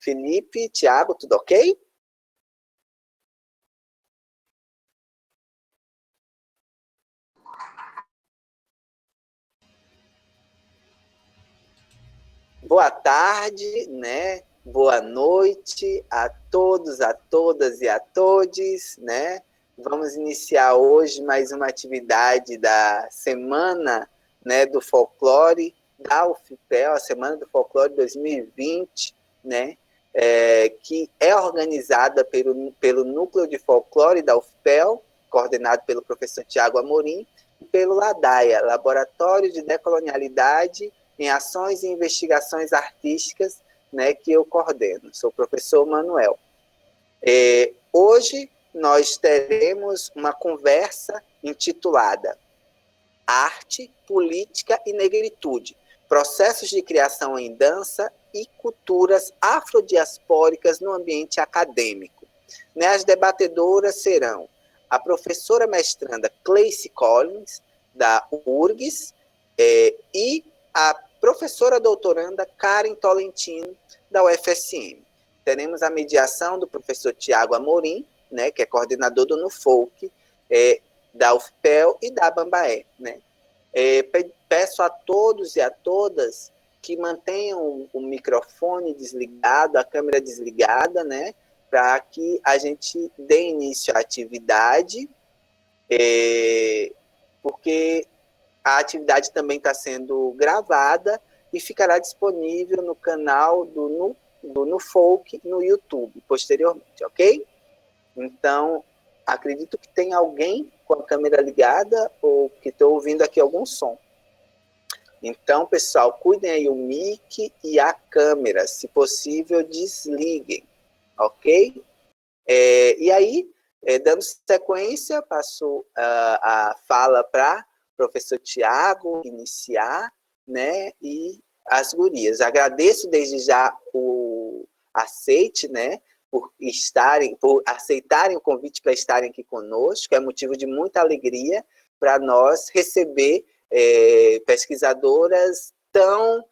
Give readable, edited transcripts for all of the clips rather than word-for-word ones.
Felipe, Tiago, tudo ok? Boa tarde, né? Boa noite a todos, a todas e a todes, né? Vamos iniciar hoje mais uma atividade da Semana, né, do Folclore da UFPEL, a Semana do Folclore 2020, né? Que é organizada pelo Núcleo de Folclore da UFPEL, coordenado pelo professor Tiago Amorim, e pelo LADAIA, Laboratório de Decolonialidade em Ações e Investigações Artísticas, né, que eu coordeno. Sou o professor Manuel. Hoje nós teremos uma conversa intitulada Arte, Política e Negritude, Processos de Criação em Dança e Culturas Afrodiaspóricas no Ambiente Acadêmico. As debatedoras serão a professora mestranda Cleice Collins, da URGS, e a professora doutoranda Karen Tolentino, da UFSM. Teremos a mediação do professor Tiago Amorim, né, que é coordenador do NUFOLC, da UFPEL e da Bambaé, né? Peço a todos e a todas que mantenham o microfone desligado, a câmera desligada, né, para que a gente dê início à atividade, porque a atividade também está sendo gravada e ficará disponível no canal do NUFOLC no YouTube, posteriormente, ok? Então, acredito que tem alguém com a câmera ligada ou que estou ouvindo aqui algum som. Então, pessoal, cuidem aí o mic e a câmera. Se possível, desliguem, ok? E aí, dando sequência, passo a fala para o professor Tiago iniciar, né? E as gurias. Agradeço desde já o aceite, né? Por aceitarem o convite para estarem aqui conosco, é motivo de muita alegria para nós receber pesquisadoras tão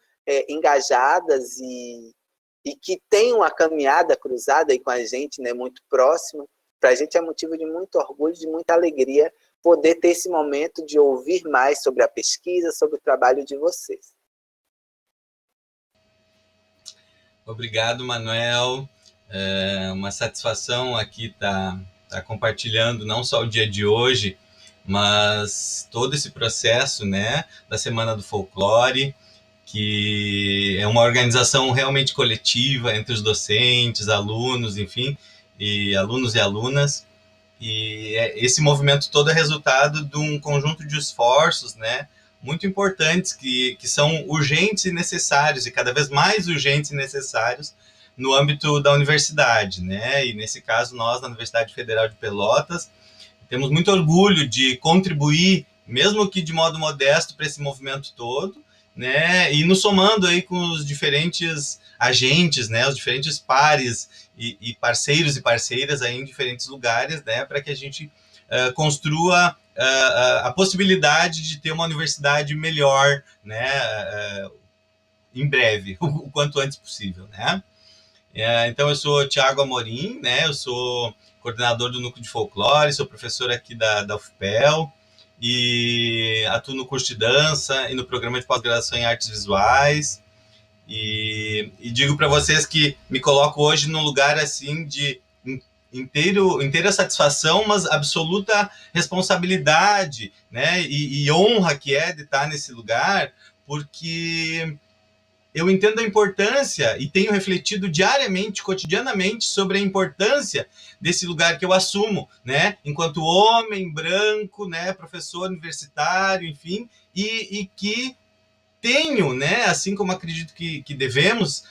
engajadas e que têm uma caminhada cruzada aí com a gente, né, muito próxima. Para a gente é motivo de muito orgulho, de muita alegria poder ter esse momento de ouvir mais sobre a pesquisa, sobre o trabalho de vocês. Obrigado, Manuel. É uma satisfação aqui estar compartilhando não só o dia de hoje, mas todo esse processo, né, da Semana do Folclore, que é uma organização realmente coletiva entre os docentes, alunos, enfim, e alunos e alunas. E esse movimento todo é resultado de um conjunto de esforços, né, muito importantes que são urgentes e necessários, e cada vez mais urgentes e necessários no âmbito da universidade, né? E nesse caso, nós, na Universidade Federal de Pelotas, temos muito orgulho de contribuir, mesmo que de modo modesto, para esse movimento todo, né? E nos somando aí com os diferentes agentes, né? Os diferentes pares e parceiros e parceiras aí em diferentes lugares, né? Para que a gente construa a possibilidade de ter uma universidade melhor, né? Em breve, o quanto antes possível, né? Então, eu sou Tiago Amorim, né? Eu sou coordenador do Núcleo de Folclore, sou professor aqui da UFPEL e atuo no curso de dança e no programa de pós-graduação em artes visuais. E digo para vocês que me coloco hoje num lugar assim de inteira satisfação, mas absoluta responsabilidade, né? E honra que é de estar nesse lugar, porque eu entendo a importância e tenho refletido diariamente, cotidianamente, sobre a importância desse lugar que eu assumo, né? Enquanto homem, branco, né? Professor universitário, enfim, e que tenho, né? Assim como acredito que devemos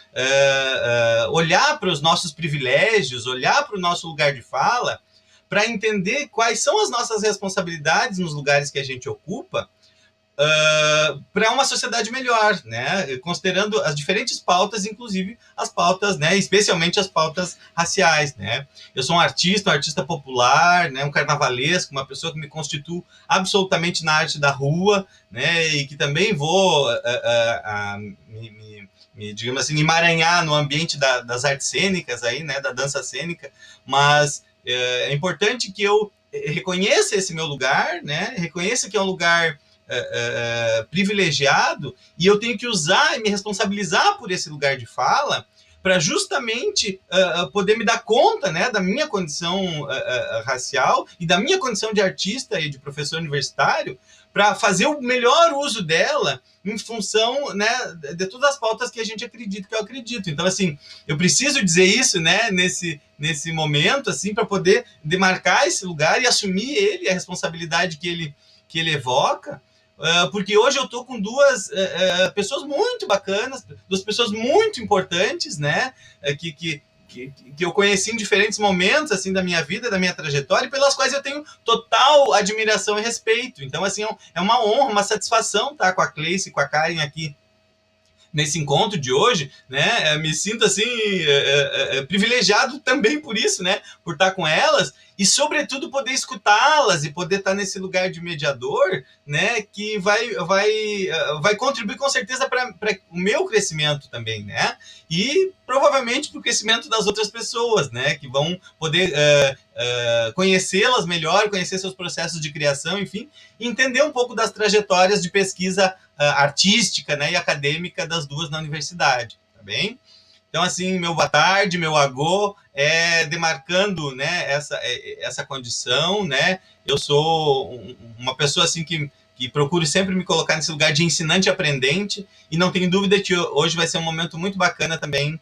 olhar para os nossos privilégios, olhar para o nosso lugar de fala, para entender quais são as nossas responsabilidades nos lugares que a gente ocupa, para uma sociedade melhor, né? Considerando as diferentes pautas, inclusive as pautas, né? Especialmente as pautas raciais, né? Eu sou um artista popular, né? Um carnavalesco, uma pessoa que me constituo absolutamente na arte da rua, né? E que também vou digamos assim, emaranhar no ambiente das artes cênicas aí, né, da dança cênica, mas é importante que eu reconheça esse meu lugar, né, reconheça que é um lugar privilegiado, e eu tenho que usar e me responsabilizar por esse lugar de fala para justamente poder me dar conta, né, da minha condição racial e da minha condição de artista e de professor universitário, para fazer o melhor uso dela em função, né, de todas as pautas que a gente acredita, que eu acredito. Então, assim, eu preciso dizer isso, né, nesse momento, assim, para poder demarcar esse lugar e assumir ele, a responsabilidade que ele evoca, porque hoje eu estou com duas pessoas muito bacanas, duas pessoas muito importantes, né, que eu conheci em diferentes momentos assim da minha vida, da minha trajetória, e pelas quais eu tenho total admiração e respeito. Então, assim, é uma honra, uma satisfação estar com a Cleice e com a Karen aqui nesse encontro de hoje, né? Me sinto assim privilegiado também por isso, né? Por estar com elas e, sobretudo, poder escutá-las e poder estar nesse lugar de mediador, né? Que vai contribuir com certeza para o meu crescimento também, né? E provavelmente para o crescimento das outras pessoas, né? Que vão poder conhecê-las melhor, conhecer seus processos de criação, enfim, e entender um pouco das trajetórias de pesquisa artística, né, e acadêmica das duas na universidade, tá bem? Então, assim, meu boa tarde, meu agô, demarcando, né, essa condição, né? Eu sou uma pessoa, assim, que procuro sempre me colocar nesse lugar de ensinante e aprendente, e não tenho dúvida que hoje vai ser um momento muito bacana também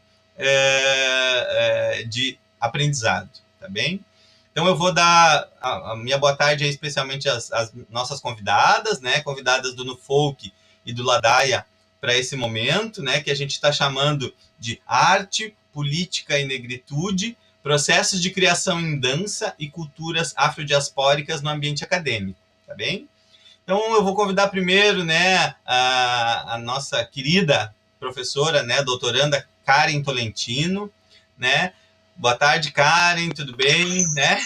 de aprendizado, tá bem? Então, eu vou dar a minha boa tarde aí, especialmente às nossas convidadas, né? Convidadas do NuFolk e do Ladaia para esse momento, né? Que a gente está chamando de arte, política e negritude, processos de criação em dança e culturas afrodiaspóricas no ambiente acadêmico, tá bem? Então, eu vou convidar primeiro, né, a nossa querida professora, né, doutoranda Karen Tolentino, né? Boa tarde, Karen, tudo bem, né?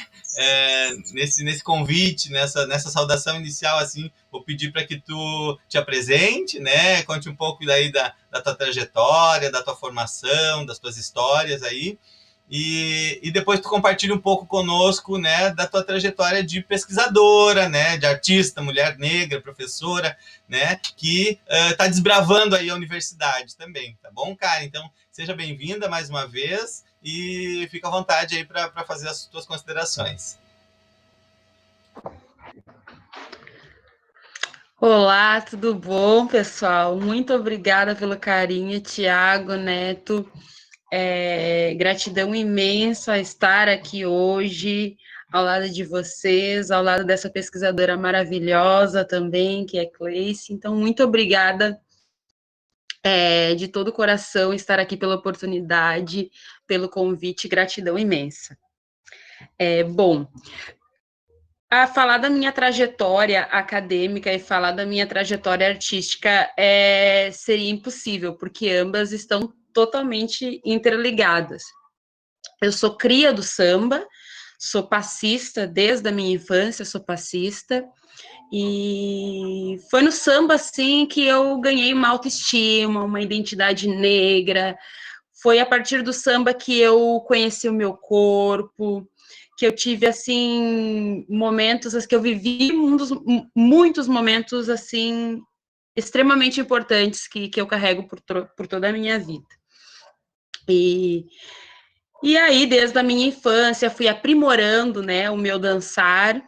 Nesse convite, nessa saudação inicial, assim, vou pedir para que tu te apresente, né? Conte um pouco daí da tua trajetória, da tua formação, das tuas histórias aí, e depois tu compartilha um pouco conosco, né, da tua trajetória de pesquisadora, né, de artista, mulher negra, professora, né, que está desbravando aí a universidade também, tá bom, cara? Então, seja bem-vinda mais uma vez e fica à vontade aí para fazer as tuas considerações. Olá, tudo bom, pessoal? Muito obrigada pelo carinho, Tiago, Neto. Gratidão imensa a estar aqui hoje ao lado de vocês, ao lado dessa pesquisadora maravilhosa também, que é Cleice. Então, muito obrigada de todo o coração estar aqui pela oportunidade, pelo convite, gratidão imensa. Bom, a falar da minha trajetória acadêmica e falar da minha trajetória artística seria impossível, porque ambas estão totalmente interligadas. Eu sou cria do samba, sou passista desde a minha infância, sou passista, e foi no samba, assim, que eu ganhei uma autoestima, uma identidade negra. Foi a partir do samba que eu conheci o meu corpo, que eu tive, assim, momentos, que eu vivi muitos momentos, assim, extremamente importantes que eu carrego por toda a minha vida. E aí, desde a minha infância, fui aprimorando, né, o meu dançar.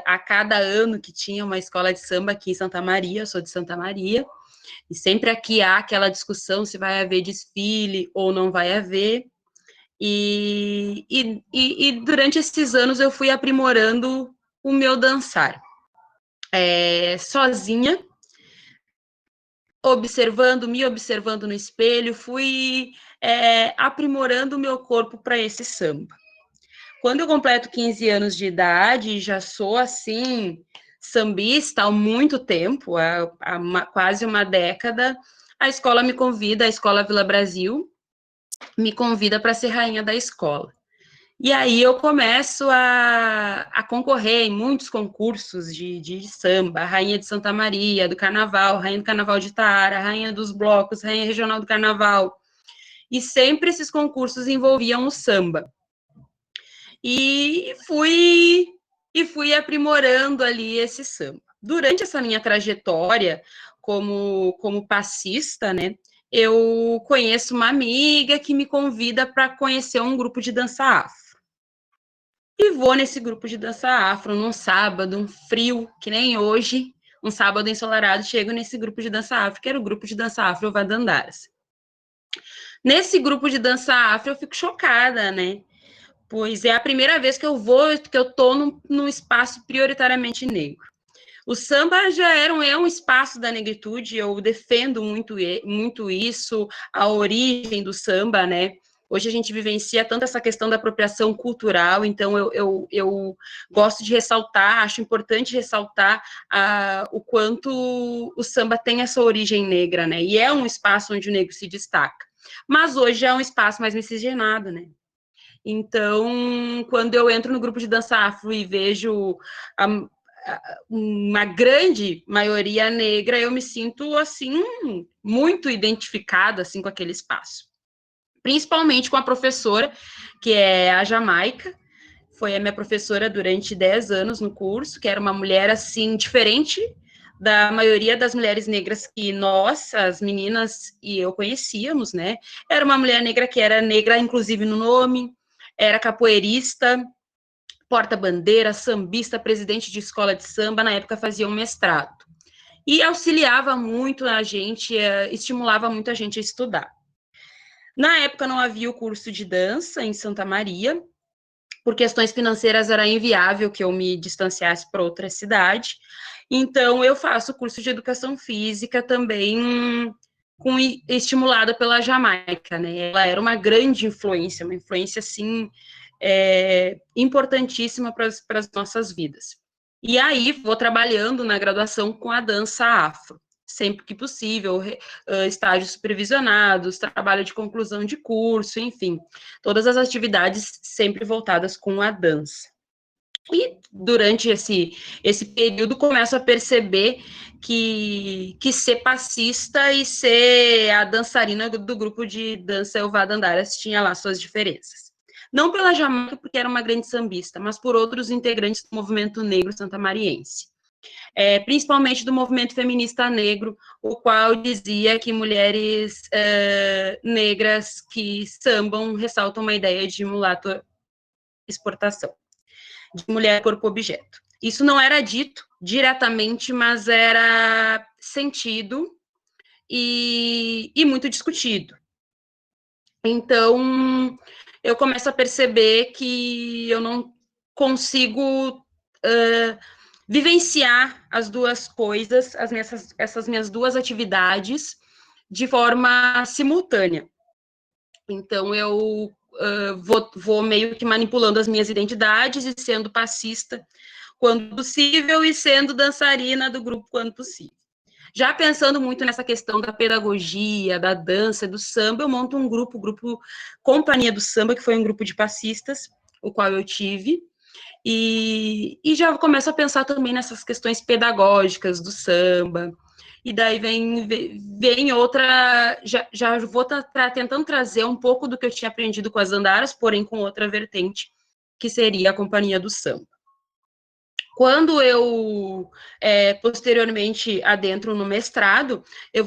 A cada ano que tinha uma escola de samba aqui em Santa Maria, eu sou de Santa Maria, e sempre aqui há aquela discussão se vai haver desfile ou não vai haver. E durante esses anos eu fui aprimorando o meu dançar. Sozinha, me observando no espelho, fui aprimorando o meu corpo para esse samba. Quando eu completo 15 anos de idade, já sou, assim, sambista há muito tempo, há quase uma década, a escola me convida, a Escola Vila Brasil, me convida para ser rainha da escola. E aí eu começo a concorrer em muitos concursos de samba, Rainha de Santa Maria, do Carnaval, Rainha do Carnaval de Taara, Rainha dos Blocos, Rainha Regional do Carnaval. E sempre esses concursos envolviam o samba. E fui aprimorando ali esse samba. Durante essa minha trajetória como passista, né, eu conheço uma amiga que me convida para conhecer um grupo de dança afro. E vou nesse grupo de dança afro num sábado, um frio, que nem hoje, um sábado ensolarado, chego nesse grupo de dança afro, que era o grupo de dança afro Vadandaras. Nesse grupo de dança afro, eu fico chocada, né? Pois é a primeira vez que eu tô num espaço prioritariamente negro. O samba já é um espaço da negritude, eu defendo muito isso, a origem do samba, né? Hoje a gente vivencia tanto essa questão da apropriação cultural, então eu gosto de ressaltar, acho importante ressaltar o quanto o samba tem essa origem negra, né? E é um espaço onde o negro se destaca. Mas hoje é um espaço mais miscigenado, né? Então, quando eu entro no grupo de dança afro e vejo uma grande maioria negra, eu me sinto, assim, muito identificada, assim, com aquele espaço. Principalmente com a professora, que é a Jamaica, foi a minha professora durante 10 anos no curso, que era uma mulher, assim, diferente da maioria das mulheres negras que nós, as meninas e eu conhecíamos, né? Era uma mulher negra que era negra, inclusive, no nome, era capoeirista, porta-bandeira, sambista, presidente de escola de samba, na época fazia um mestrado. E auxiliava muito a gente, estimulava muito a gente a estudar. Na época não havia o curso de dança em Santa Maria, por questões financeiras era inviável que eu me distanciasse para outra cidade. Então eu faço o curso de educação física também estimulada pela Jamaica, né? Ela era uma grande influência, uma influência assim importantíssima para as nossas vidas. E aí vou trabalhando na graduação com a dança afro, sempre que possível, estágios supervisionados, trabalho de conclusão de curso, enfim, todas as atividades sempre voltadas com a dança. E durante esse período começo a perceber que ser passista e ser a dançarina do grupo de dança Elvá Dandaras tinha lá suas diferenças. Não pela Jamaica, porque era uma grande sambista, mas por outros integrantes do movimento negro santamariense. Principalmente do movimento feminista negro, o qual dizia que mulheres negras que sambam ressaltam uma ideia de mulato exportação, de mulher corpo-objeto. Isso não era dito diretamente, mas era sentido e muito discutido. Então, eu começo a perceber que eu não consigo vivenciar as duas coisas, essas minhas duas atividades, de forma simultânea. Então, eu vou meio que manipulando as minhas identidades e sendo passista quando possível e sendo dançarina do grupo quando possível. Já pensando muito nessa questão da pedagogia, da dança, do samba, eu monto um grupo Companhia do Samba, que foi um grupo de passistas, o qual eu tive, e já começo a pensar também nessas questões pedagógicas do samba, e daí vem outra, já vou tentando trazer um pouco do que eu tinha aprendido com as andaras, porém com outra vertente, que seria a Companhia do Samba. Quando eu, posteriormente, adentro no mestrado, eu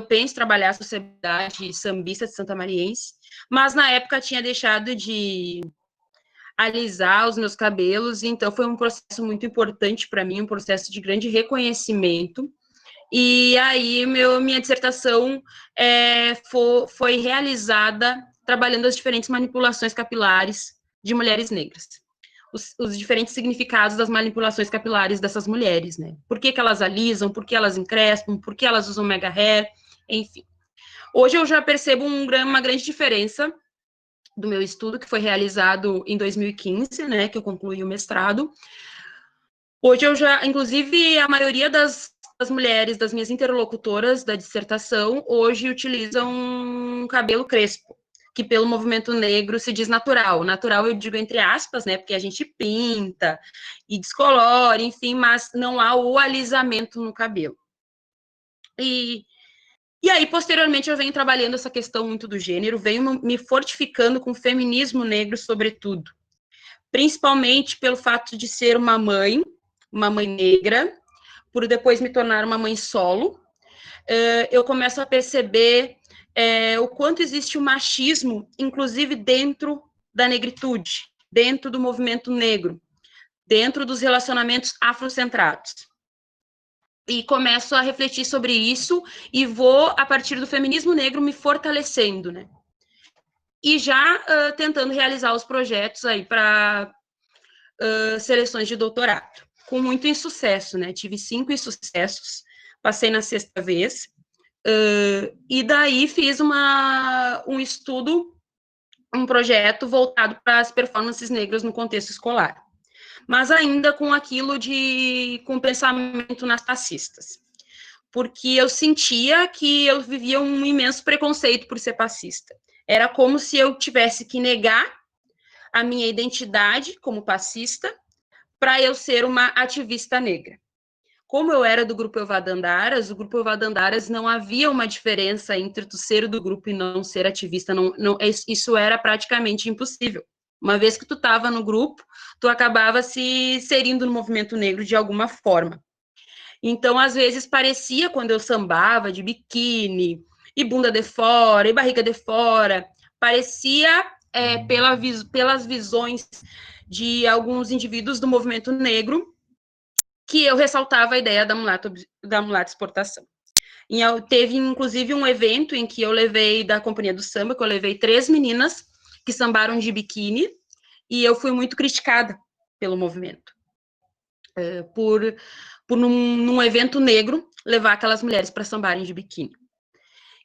penso trabalhar a Sociedade Sambista de Santa Mariense, mas na época tinha deixado de alisar os meus cabelos, então foi um processo muito importante para mim, um processo de grande reconhecimento. E aí minha dissertação foi realizada trabalhando as diferentes manipulações capilares de mulheres negras. Os diferentes significados das manipulações capilares dessas mulheres, né? Por que elas alisam, por que elas encrespam, por que elas usam mega hair, enfim. Hoje eu já percebo uma grande diferença do meu estudo, que foi realizado em 2015, né, que eu concluí o mestrado. Hoje eu já, inclusive, a maioria das mulheres, das minhas interlocutoras da dissertação, hoje utilizam cabelo crespo, que pelo movimento negro se diz natural. Natural eu digo entre aspas, né, porque a gente pinta e descolora, enfim, mas não há o alisamento no cabelo. E aí, posteriormente, eu venho trabalhando essa questão muito do gênero, venho me fortificando com o feminismo negro, sobretudo. Principalmente pelo fato de ser uma mãe negra, por depois me tornar uma mãe solo, eu começo a perceber o quanto existe o machismo, inclusive dentro da negritude, dentro do movimento negro, dentro dos relacionamentos afrocentrados. E começo a refletir sobre isso e vou, a partir do feminismo negro, me fortalecendo, né? E já tentando realizar os projetos aí para seleções de doutorado, com muito insucesso, né? Tive 5 insucessos, passei na 6ª vez, e daí fiz um estudo, um projeto voltado para as performances negras no contexto escolar, mas ainda com aquilo com pensamento nas passistas, porque eu sentia que eu vivia um imenso preconceito por ser passista. Era como se eu tivesse que negar a minha identidade como passista para eu ser uma ativista negra. Como eu era do grupo Euvadandaras, o grupo Euvadandaras não havia uma diferença entre tu ser do grupo e não ser ativista, isso era praticamente impossível. Uma vez que tu estava no grupo, tu acabava se inserindo no movimento negro de alguma forma. Então, às vezes, parecia, quando eu sambava de biquíni, e bunda de fora, e barriga de fora, parecia, pelas visões de alguns indivíduos do movimento negro, que eu ressaltava a ideia da mulata exportação. E teve, inclusive, um evento em que eu levei, da Companhia do Samba, que eu levei 3 meninas que sambaram de biquíni, e eu fui muito criticada pelo movimento. Por num evento negro, levar aquelas mulheres para sambarem de biquíni.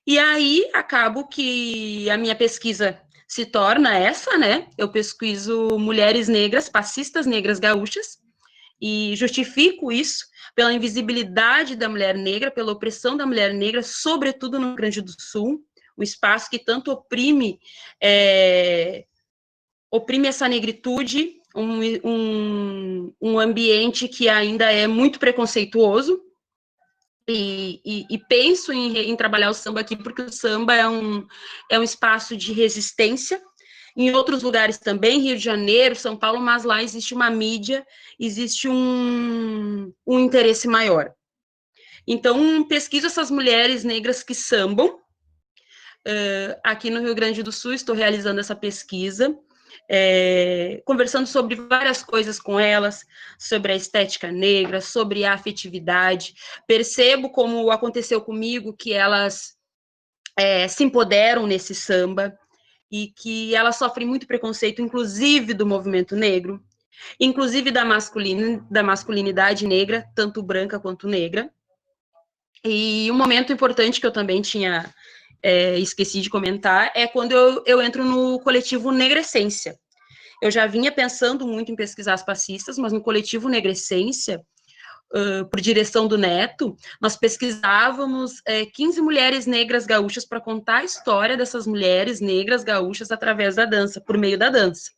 E aí, acabo que a minha pesquisa se torna essa, né? Eu pesquiso mulheres negras, passistas negras gaúchas, e justifico isso pela invisibilidade da mulher negra, pela opressão da mulher negra, sobretudo no Rio Grande do Sul, o espaço que tanto oprime essa negritude, um ambiente que ainda é muito preconceituoso, e penso em trabalhar o samba aqui, porque o samba é um espaço de resistência. Em outros lugares também, Rio de Janeiro, São Paulo, mas lá existe uma mídia, existe um interesse maior. Então, pesquiso essas mulheres negras que sambam. Aqui no Rio Grande do Sul, estou realizando essa pesquisa, conversando sobre várias coisas com elas, sobre a estética negra, sobre a afetividade. Percebo, como aconteceu comigo, que elas se empoderam nesse samba e que elas sofrem muito preconceito, inclusive do movimento negro, inclusive da masculinidade negra, tanto branca quanto negra. E um momento importante que eu também tinha esqueci de comentar, é quando eu entro no coletivo Negrescência. Eu já vinha pensando muito em pesquisar as passistas, mas no coletivo Negrescência, por direção do Neto, nós pesquisávamos 15 mulheres negras gaúchas para contar a história dessas mulheres negras gaúchas através da dança, por meio da dança.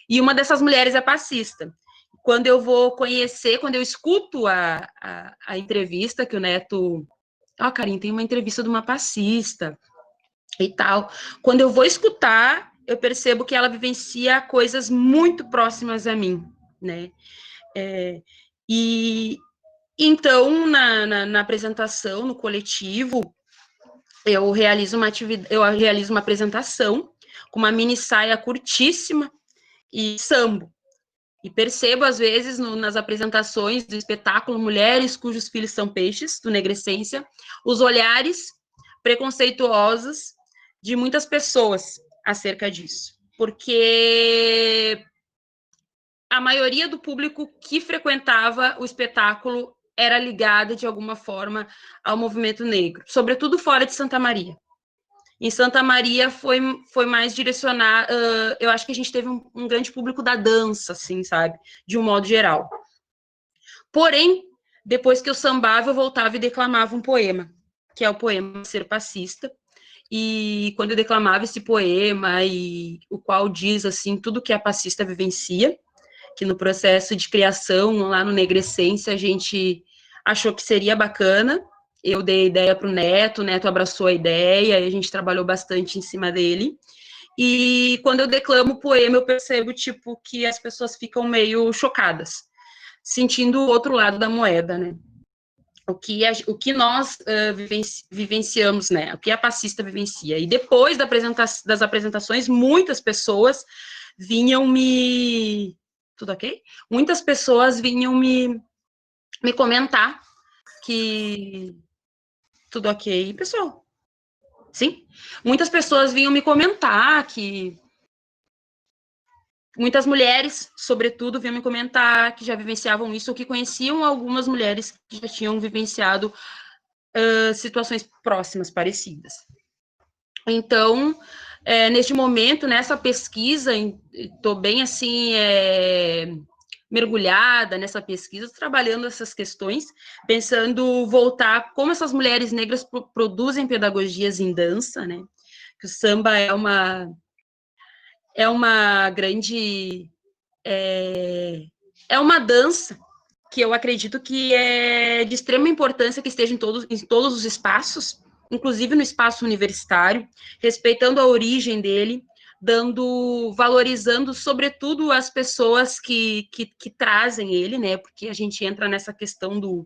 E uma dessas mulheres é passista. Quando eu vou conhecer, quando eu escuto a entrevista que o Neto... Karim, tem uma entrevista de uma passista e tal. Quando eu vou escutar, eu percebo que ela vivencia coisas muito próximas a mim, né? E então, na apresentação, no coletivo, eu realizo uma apresentação com uma mini saia curtíssima e sambo. E percebo, às vezes, nas apresentações do espetáculo Mulheres Cujos Filhos São Peixes, do Negrescência, os olhares preconceituosos de muitas pessoas acerca disso. Porque a maioria do público que frequentava o espetáculo era ligada, de alguma forma, ao movimento negro, sobretudo fora de Santa Maria. Em Santa Maria foi mais direcionado, eu acho que a gente teve um grande público da dança, assim, sabe? De um modo geral. Porém, depois que eu sambava, eu voltava e declamava um poema, que é o poema Ser Passista, e quando eu declamava esse poema, e o qual diz, assim, tudo que a passista vivencia, que no processo de criação, lá no Negrescência, a gente achou que seria bacana. Eu dei a ideia para o Neto abraçou a ideia, e a gente trabalhou bastante em cima dele. E quando eu declamo o poema, eu percebo, tipo, que as pessoas ficam meio chocadas, sentindo o outro lado da moeda, né? O que nós vivenciamos, né? O que a passista vivencia. E depois das apresentações, muitas pessoas vinham me... Tudo ok? Muitas pessoas vinham me comentar que... Tudo ok, pessoal? Sim? Muitas pessoas vinham me comentar que... Muitas mulheres, sobretudo, vinham me comentar que já vivenciavam isso, ou que conheciam algumas mulheres que já tinham vivenciado situações próximas, parecidas. Então, neste momento, nessa pesquisa, estou bem assim, mergulhada nessa pesquisa, trabalhando essas questões, pensando voltar como essas mulheres negras produzem pedagogias em dança, né? Que o samba é uma grande... é uma dança que eu acredito que é de extrema importância que esteja em todos os espaços, inclusive no espaço universitário, respeitando a origem dele, valorizando, sobretudo, as pessoas que trazem ele, né? Porque a gente entra nessa questão do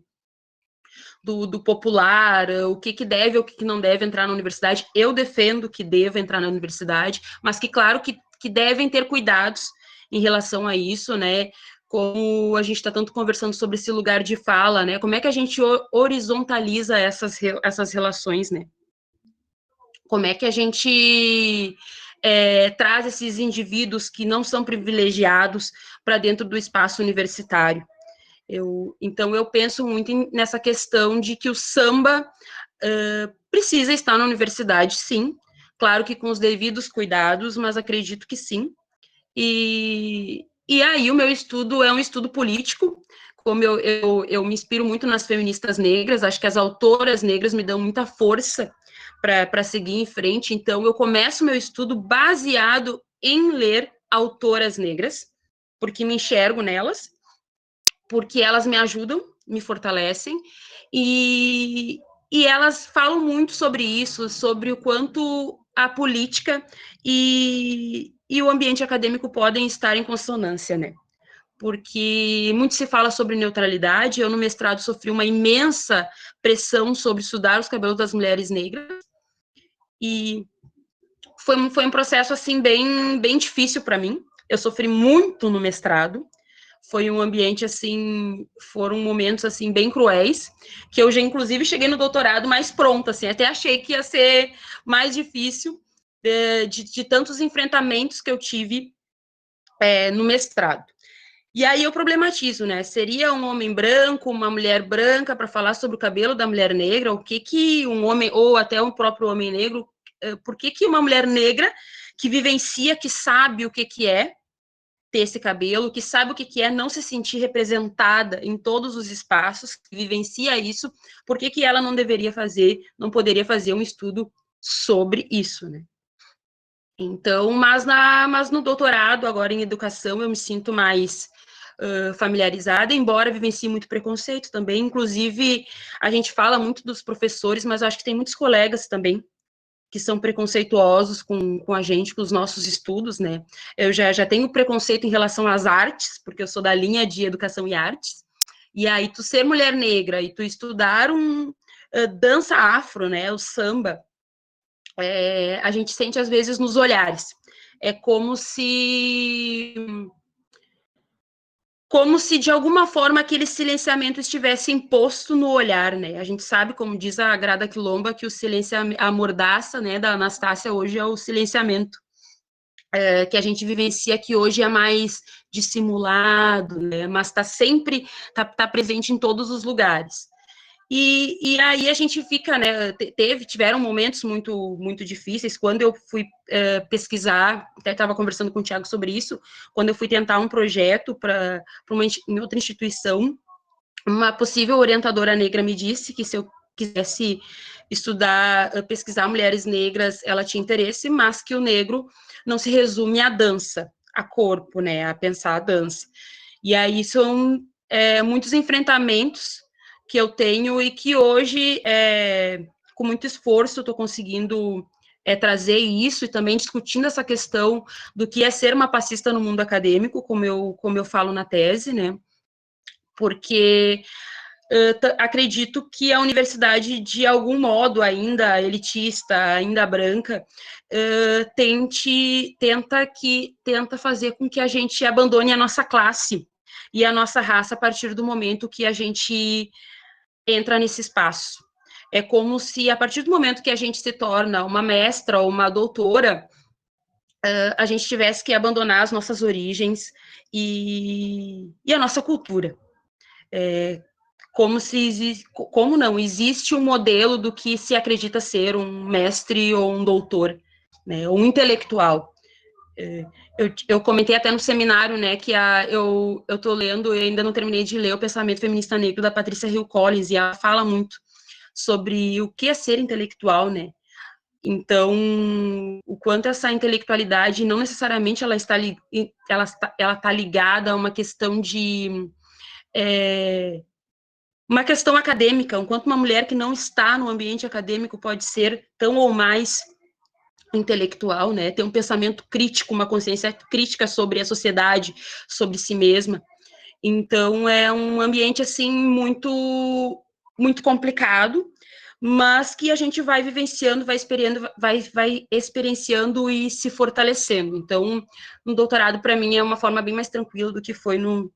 popular, o que deve ou o que não deve entrar na universidade. Eu defendo que deva entrar na universidade, mas que, claro, que devem ter cuidados em relação a isso, né? Como a gente está tanto conversando sobre esse lugar de fala, né? Como é que a gente horizontaliza essas relações, né? Como é que a gente traz esses indivíduos que não são privilegiados para dentro do espaço universitário? Então, eu penso muito nessa questão de que o samba precisa estar na universidade, sim. Claro que com os devidos cuidados, mas acredito que sim. E aí o meu estudo é um estudo político, como eu me inspiro muito nas feministas negras, acho que as autoras negras me dão muita força para seguir em frente, então eu começo meu estudo baseado em ler autoras negras, porque me enxergo nelas, porque elas me ajudam, me fortalecem, e elas falam muito sobre isso, sobre o quanto a política e o ambiente acadêmico podem estar em consonância, né? Porque muito se fala sobre neutralidade, eu no mestrado sofri uma imensa pressão sobre estudar os cabelos das mulheres negras, e foi um processo, assim, bem difícil para mim, eu sofri muito no mestrado, foi um ambiente, assim, foram momentos, assim, bem cruéis, que eu já, inclusive, cheguei no doutorado mais pronta, assim, até achei que ia ser mais difícil de tantos enfrentamentos que eu tive no mestrado. E aí eu problematizo, né? Seria um homem branco, uma mulher branca para falar sobre o cabelo da mulher negra? O que um homem, ou até um próprio homem negro, por que uma mulher negra que vivencia, que sabe o que é ter esse cabelo, que sabe o que é não se sentir representada em todos os espaços, que vivencia isso, por que ela não poderia fazer um estudo sobre isso, né? Então, mas no doutorado, agora em educação, eu me sinto mais familiarizada, embora vivencie muito preconceito também, inclusive a gente fala muito dos professores, mas eu acho que tem muitos colegas também que são preconceituosos com a gente, com os nossos estudos, né? Eu já tenho preconceito em relação às artes, porque eu sou da linha de educação e artes, e aí tu ser mulher negra e tu estudar dança afro, né, o samba, a gente sente às vezes nos olhares, é como se de alguma forma aquele silenciamento estivesse imposto no olhar, né? A gente sabe, como diz a Grada Quilomba, que a mordaça, né, da Anastácia hoje é o silenciamento, que a gente vivencia, que hoje é mais dissimulado, né? Mas está sempre, tá presente em todos os lugares. E aí a gente fica, né? Tiveram momentos muito difíceis. Quando eu fui pesquisar, até estava conversando com o Thiago sobre isso, quando eu fui tentar um projeto em outra instituição, uma possível orientadora negra me disse que se eu quisesse estudar, pesquisar mulheres negras, ela tinha interesse, mas que o negro não se resume à dança, a corpo, né, a pensar a dança. E aí são muitos enfrentamentos que eu tenho e que hoje, com muito esforço, estou conseguindo trazer isso e também discutindo essa questão do que é ser uma passista no mundo acadêmico, como eu falo na tese, né? Porque acredito que a universidade, de algum modo, ainda elitista, ainda branca, tenta fazer com que a gente abandone a nossa classe e a nossa raça a partir do momento que a gente entra nesse espaço. É como se, a partir do momento que a gente se torna uma mestra ou uma doutora, a gente tivesse que abandonar as nossas origens e a nossa cultura. Como não existe um modelo do que se acredita ser um mestre ou um doutor, né, ou um intelectual. Eu comentei até no seminário, né, que eu estou lendo, eu ainda não terminei de ler o Pensamento Feminista Negro da Patrícia Hill Collins, e ela fala muito sobre o que é ser intelectual, né. Então, o quanto essa intelectualidade não necessariamente ela está ligada a uma questão de uma questão acadêmica, enquanto uma mulher que não está no ambiente acadêmico pode ser tão ou mais intelectual, né, ter um pensamento crítico, uma consciência crítica sobre a sociedade, sobre si mesma. Então, é um ambiente, assim, muito, muito complicado, mas que a gente vai vivenciando, vai experienciando e se fortalecendo. Então, no doutorado, para mim, é uma forma bem mais tranquila do que foi no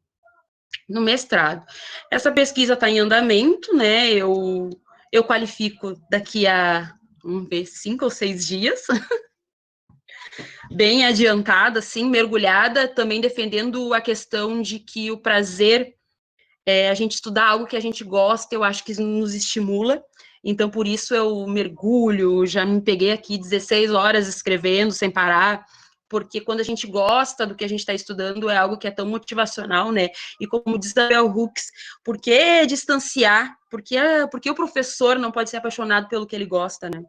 mestrado. Essa pesquisa está em andamento, né? Eu qualifico daqui a, vamos ver, 5 ou 6 dias, bem adiantada, assim, mergulhada, também defendendo a questão de que o prazer a gente estudar algo que a gente gosta, eu acho que nos estimula. Então, por isso eu mergulho, já me peguei aqui 16 horas escrevendo sem parar, porque quando a gente gosta do que a gente está estudando, é algo que é tão motivacional, né? E como diz a Bell Hooks, por que distanciar? Porque o professor não pode ser apaixonado pelo que ele gosta, né?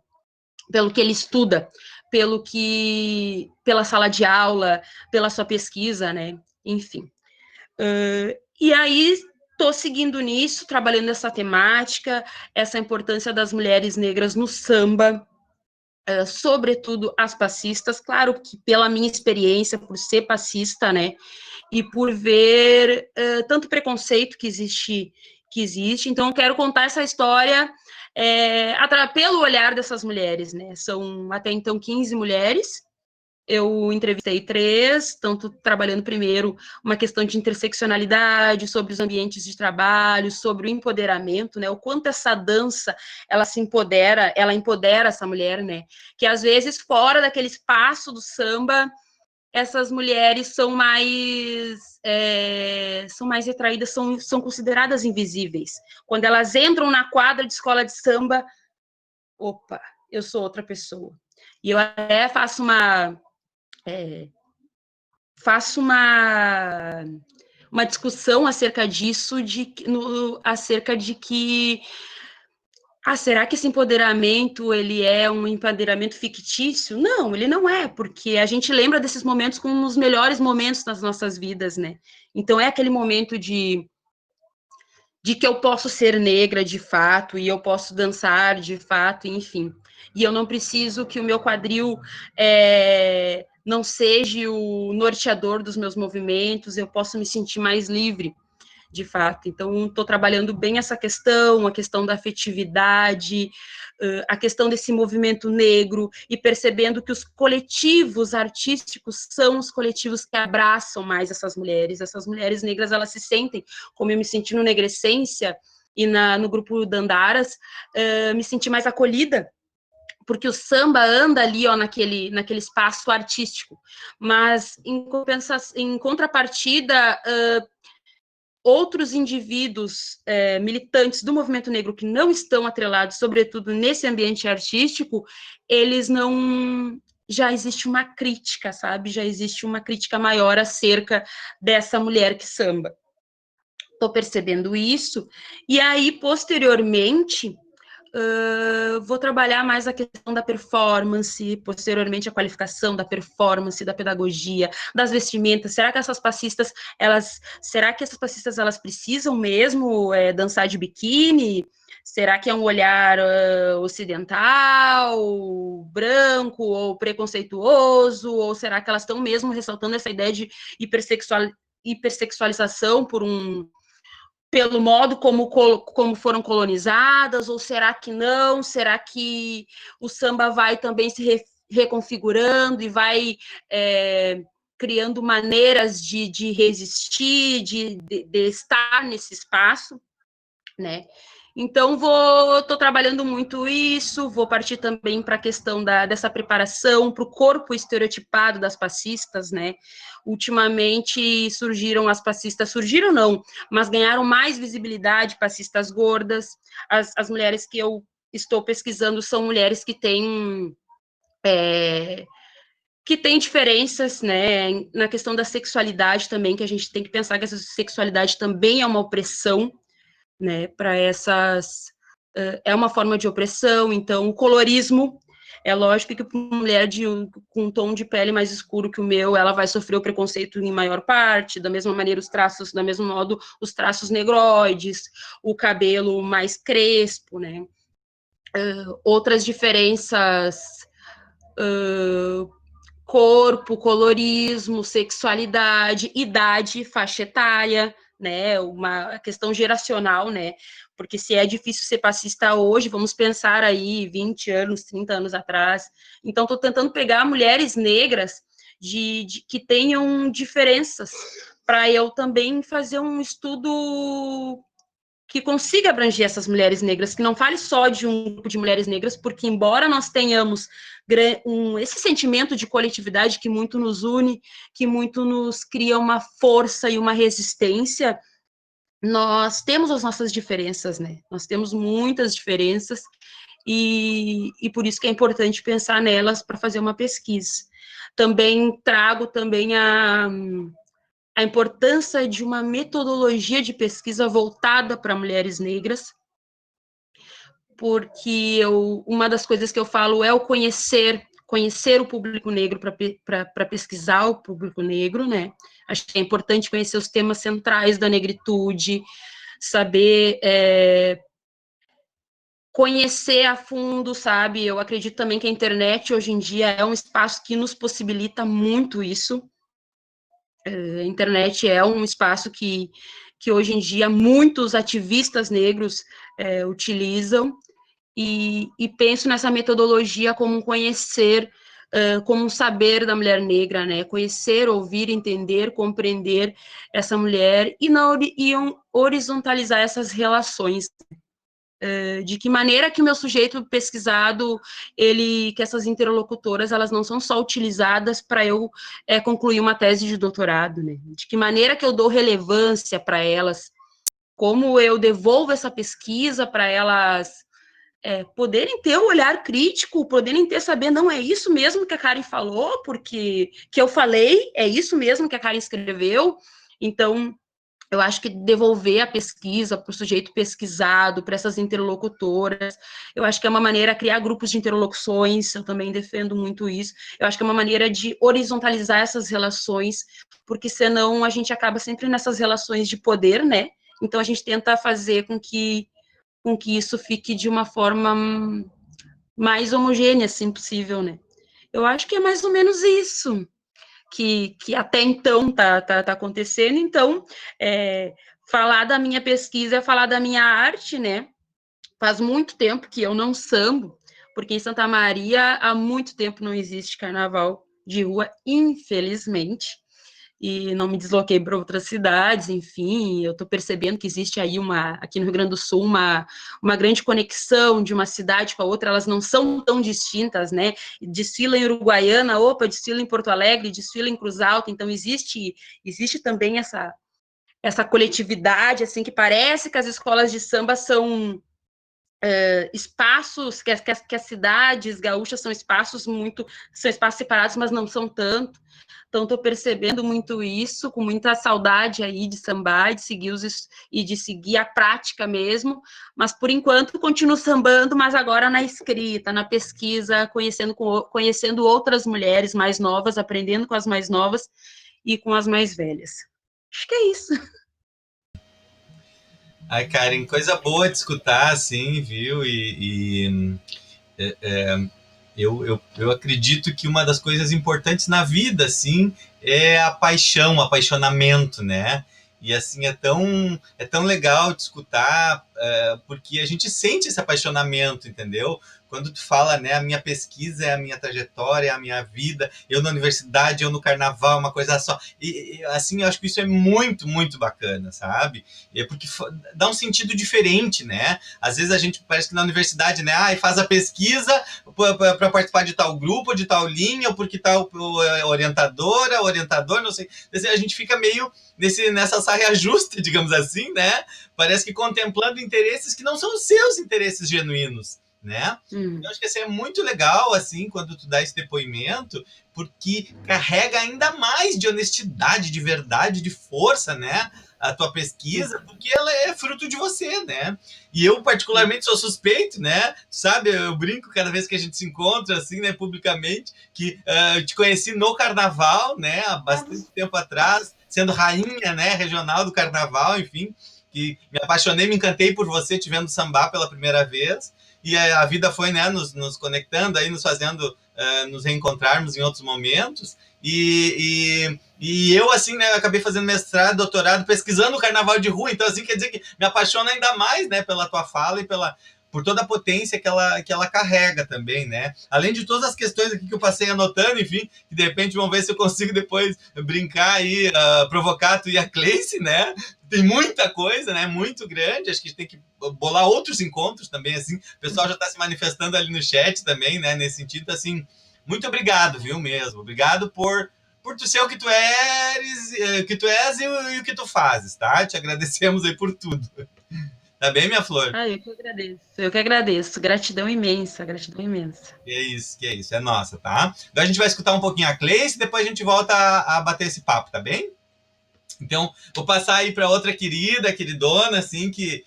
Pelo que ele estuda, pela sala de aula, pela sua pesquisa, né? Enfim. E aí, estou seguindo nisso, trabalhando essa temática, essa importância das mulheres negras no samba, sobretudo as passistas, claro que pela minha experiência, por ser passista, né, e por ver tanto preconceito que existe, então eu quero contar essa história pelo olhar dessas mulheres, né, são até então 15 mulheres, eu entrevistei 3, tanto trabalhando primeiro uma questão de interseccionalidade, sobre os ambientes de trabalho, sobre o empoderamento, né, o quanto essa dança, ela empodera essa mulher, né, que às vezes fora daquele espaço do samba, essas mulheres são mais retraídas, são consideradas invisíveis. Quando elas entram na quadra de escola de samba, opa, eu sou outra pessoa. E eu até faço uma discussão acerca disso, acerca de que será que esse empoderamento ele é um empoderamento fictício? Não, ele não é, porque a gente lembra desses momentos como os melhores momentos das nossas vidas, né? Então é aquele momento de que eu posso ser negra de fato, e eu posso dançar de fato, enfim. E eu não preciso que o meu quadril não seja o norteador dos meus movimentos, eu posso me sentir mais livre, de fato. Então, estou trabalhando bem essa questão, a questão da afetividade, a questão desse movimento negro, e percebendo que os coletivos artísticos são os coletivos que abraçam mais essas mulheres. Essas mulheres negras, elas se sentem, como eu me senti no Negrescência e no grupo Dandaras, me senti mais acolhida, porque o samba anda ali, ó, naquele espaço artístico, mas em contrapartida, outros indivíduos militantes do movimento negro que não estão atrelados, sobretudo nesse ambiente artístico, eles não... Já existe uma crítica, sabe? Já existe uma crítica maior acerca dessa mulher que samba. Estou percebendo isso, e aí, posteriormente, vou trabalhar mais a questão da performance, posteriormente a qualificação da performance, da pedagogia, das vestimentas. Será que essas passistas, elas precisam mesmo dançar de biquíni? Será que é um olhar ocidental, branco ou preconceituoso? Ou será que elas estão mesmo ressaltando essa ideia de hipersexualização pelo modo como foram colonizadas, ou será que não? Será que o samba vai também se reconfigurando e vai criando maneiras de resistir, de estar nesse espaço, né? Então, estou trabalhando muito isso, vou partir também para a questão dessa preparação para o corpo estereotipado das passistas, né? Ultimamente surgiram não, mas ganharam mais visibilidade passistas gordas. As mulheres que eu estou pesquisando são mulheres que têm diferenças, né, na questão da sexualidade também, que a gente tem que pensar que essa sexualidade também é uma opressão, né, para essas, é uma forma de opressão. Então o colorismo, é lógico que para uma mulher com um tom de pele mais escuro que o meu, ela vai sofrer o preconceito em maior parte, da mesma maneira da mesmo modo, os traços negroides, o cabelo mais crespo, né, outras diferenças, corpo, colorismo, sexualidade, idade, faixa etária, né, uma questão geracional, né, porque se é difícil ser passista hoje, vamos pensar aí 20 anos, 30 anos atrás. Então, estou tentando pegar mulheres negras que tenham diferenças, para eu também fazer um estudo que consiga abranger essas mulheres negras, que não fale só de um grupo de mulheres negras, porque embora nós tenhamos esse sentimento de coletividade que muito nos une, que muito nos cria uma força e uma resistência, nós temos as nossas diferenças, né? Nós temos muitas diferenças, e por isso que é importante pensar nelas para fazer uma pesquisa. Também trago também a importância de uma metodologia de pesquisa voltada para mulheres negras, porque uma das coisas que eu falo é o conhecer o público negro para pesquisar o público negro, né? Acho que é importante conhecer os temas centrais da negritude, saber conhecer a fundo, sabe? Eu acredito também que a internet hoje em dia é um espaço que nos possibilita muito isso. A internet é um espaço que hoje em dia muitos ativistas negros utilizam, e penso nessa metodologia como um conhecer, como um saber da mulher negra, né? Conhecer, ouvir, entender, compreender essa mulher e horizontalizar essas relações. De que maneira que o meu sujeito pesquisado, que essas interlocutoras, elas não são só utilizadas para eu concluir uma tese de doutorado, né? De que maneira que eu dou relevância para elas, como eu devolvo essa pesquisa para elas poderem ter um olhar crítico, poderem saber, não, é isso mesmo que a Karen falou, porque que eu falei, é isso mesmo que a Karen escreveu. Então, eu acho que devolver a pesquisa para o sujeito pesquisado, para essas interlocutoras, eu acho que é uma maneira de criar grupos de interlocuções, eu também defendo muito isso. Eu acho que é uma maneira de horizontalizar essas relações, porque senão a gente acaba sempre nessas relações de poder, né? Então a gente tenta fazer com que isso fique de uma forma mais homogênea, assim, possível, né? Eu acho que é mais ou menos isso que até então tá acontecendo. Então, falar da minha pesquisa é falar da minha arte, né? Faz muito tempo que eu não sambo, porque em Santa Maria há muito tempo não existe carnaval de rua, infelizmente, e não me desloquei para outras cidades, enfim, eu estou percebendo que existe aí aqui no Rio Grande do Sul, uma grande conexão de uma cidade com a outra, elas não são tão distintas, né? Desfila em Uruguaiana, opa, desfila em Porto Alegre, desfila em Cruz Alta, então existe também essa coletividade, assim, que parece que as escolas de samba são espaços, que as cidades gaúchas são espaços separados, mas não são tanto. Então, estou percebendo muito isso, com muita saudade aí de sambar, e de seguir a prática mesmo, mas por enquanto continuo sambando, mas agora na escrita, na pesquisa, conhecendo outras mulheres mais novas, aprendendo com as mais novas e com as mais velhas. Acho que é isso. Ai, Karen, coisa boa de escutar, assim, viu? Eu acredito que uma das coisas importantes na vida, assim, é a paixão, o apaixonamento, né? E, assim, é tão legal de escutar, porque a gente sente esse apaixonamento, entendeu? Quando tu fala, né, a minha pesquisa é a minha trajetória, é a minha vida, eu na universidade, eu no carnaval, uma coisa só. Assim, eu acho que isso é muito, muito bacana, sabe? É porque dá um sentido diferente, né? Às vezes a gente parece que na universidade, né, faz a pesquisa para participar de tal grupo, de tal linha, ou porque tal orientadora, orientador, não sei. A gente fica meio nessa saia justa, digamos assim, né? Parece que contemplando interesses que não são os seus interesses genuínos, né? Eu acho que assim, é muito legal, assim, quando tu dá esse depoimento, porque carrega ainda mais de honestidade, de verdade, de força, né? A tua pesquisa, porque ela é fruto de você, né? E eu, particularmente, sou suspeito, né? Sabe, eu brinco cada vez que a gente se encontra, assim, né, publicamente, que eu te conheci no carnaval, né? Há bastante tempo atrás, sendo rainha, né, regional do carnaval, enfim, que me apaixonei, me encantei por você, te vendo sambar pela primeira vez, e a vida foi, né, nos conectando, aí nos fazendo nos reencontrarmos em outros momentos, e eu, assim, né, acabei fazendo mestrado, doutorado, pesquisando o carnaval de rua, então, assim, quer dizer que me apaixona ainda mais, né, pela tua fala e por toda a potência que ela carrega também, né? Além de todas as questões aqui que eu passei anotando, enfim, que de repente vamos ver se eu consigo depois brincar aí, provocar tu e a Cleice, né? Tem muita coisa, né? Muito grande, acho que a gente tem que bolar outros encontros também, assim, o pessoal já está se manifestando ali no chat também, né? Nesse sentido, assim, muito obrigado, viu, mesmo? Obrigado por tu ser o que tu és e o que tu fazes, tá? Te agradecemos aí por tudo. Tá bem, minha flor? Eu que agradeço. Eu que agradeço. Gratidão imensa, gratidão imensa. Que é isso, é nossa, tá? Então a gente vai escutar um pouquinho a Cleice e depois a gente volta a bater esse papo, tá bem? Então, vou passar aí para outra queridona, assim, que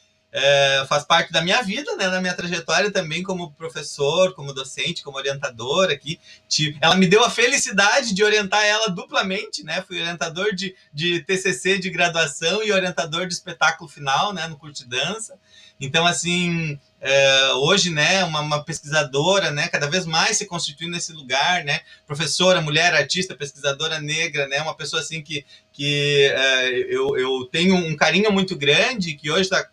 faz parte da minha vida, né, na minha trajetória também como professor, como docente, como orientador aqui. Ela me deu a felicidade de orientar ela duplamente, né? Fui orientador de TCC de graduação e orientador de espetáculo final, né, no curso de dança. Então, assim, hoje, né, uma pesquisadora, né, cada vez mais se constituindo nesse lugar, né, professora, mulher, artista, pesquisadora negra, né, uma pessoa assim que eu tenho um carinho muito grande, que hoje está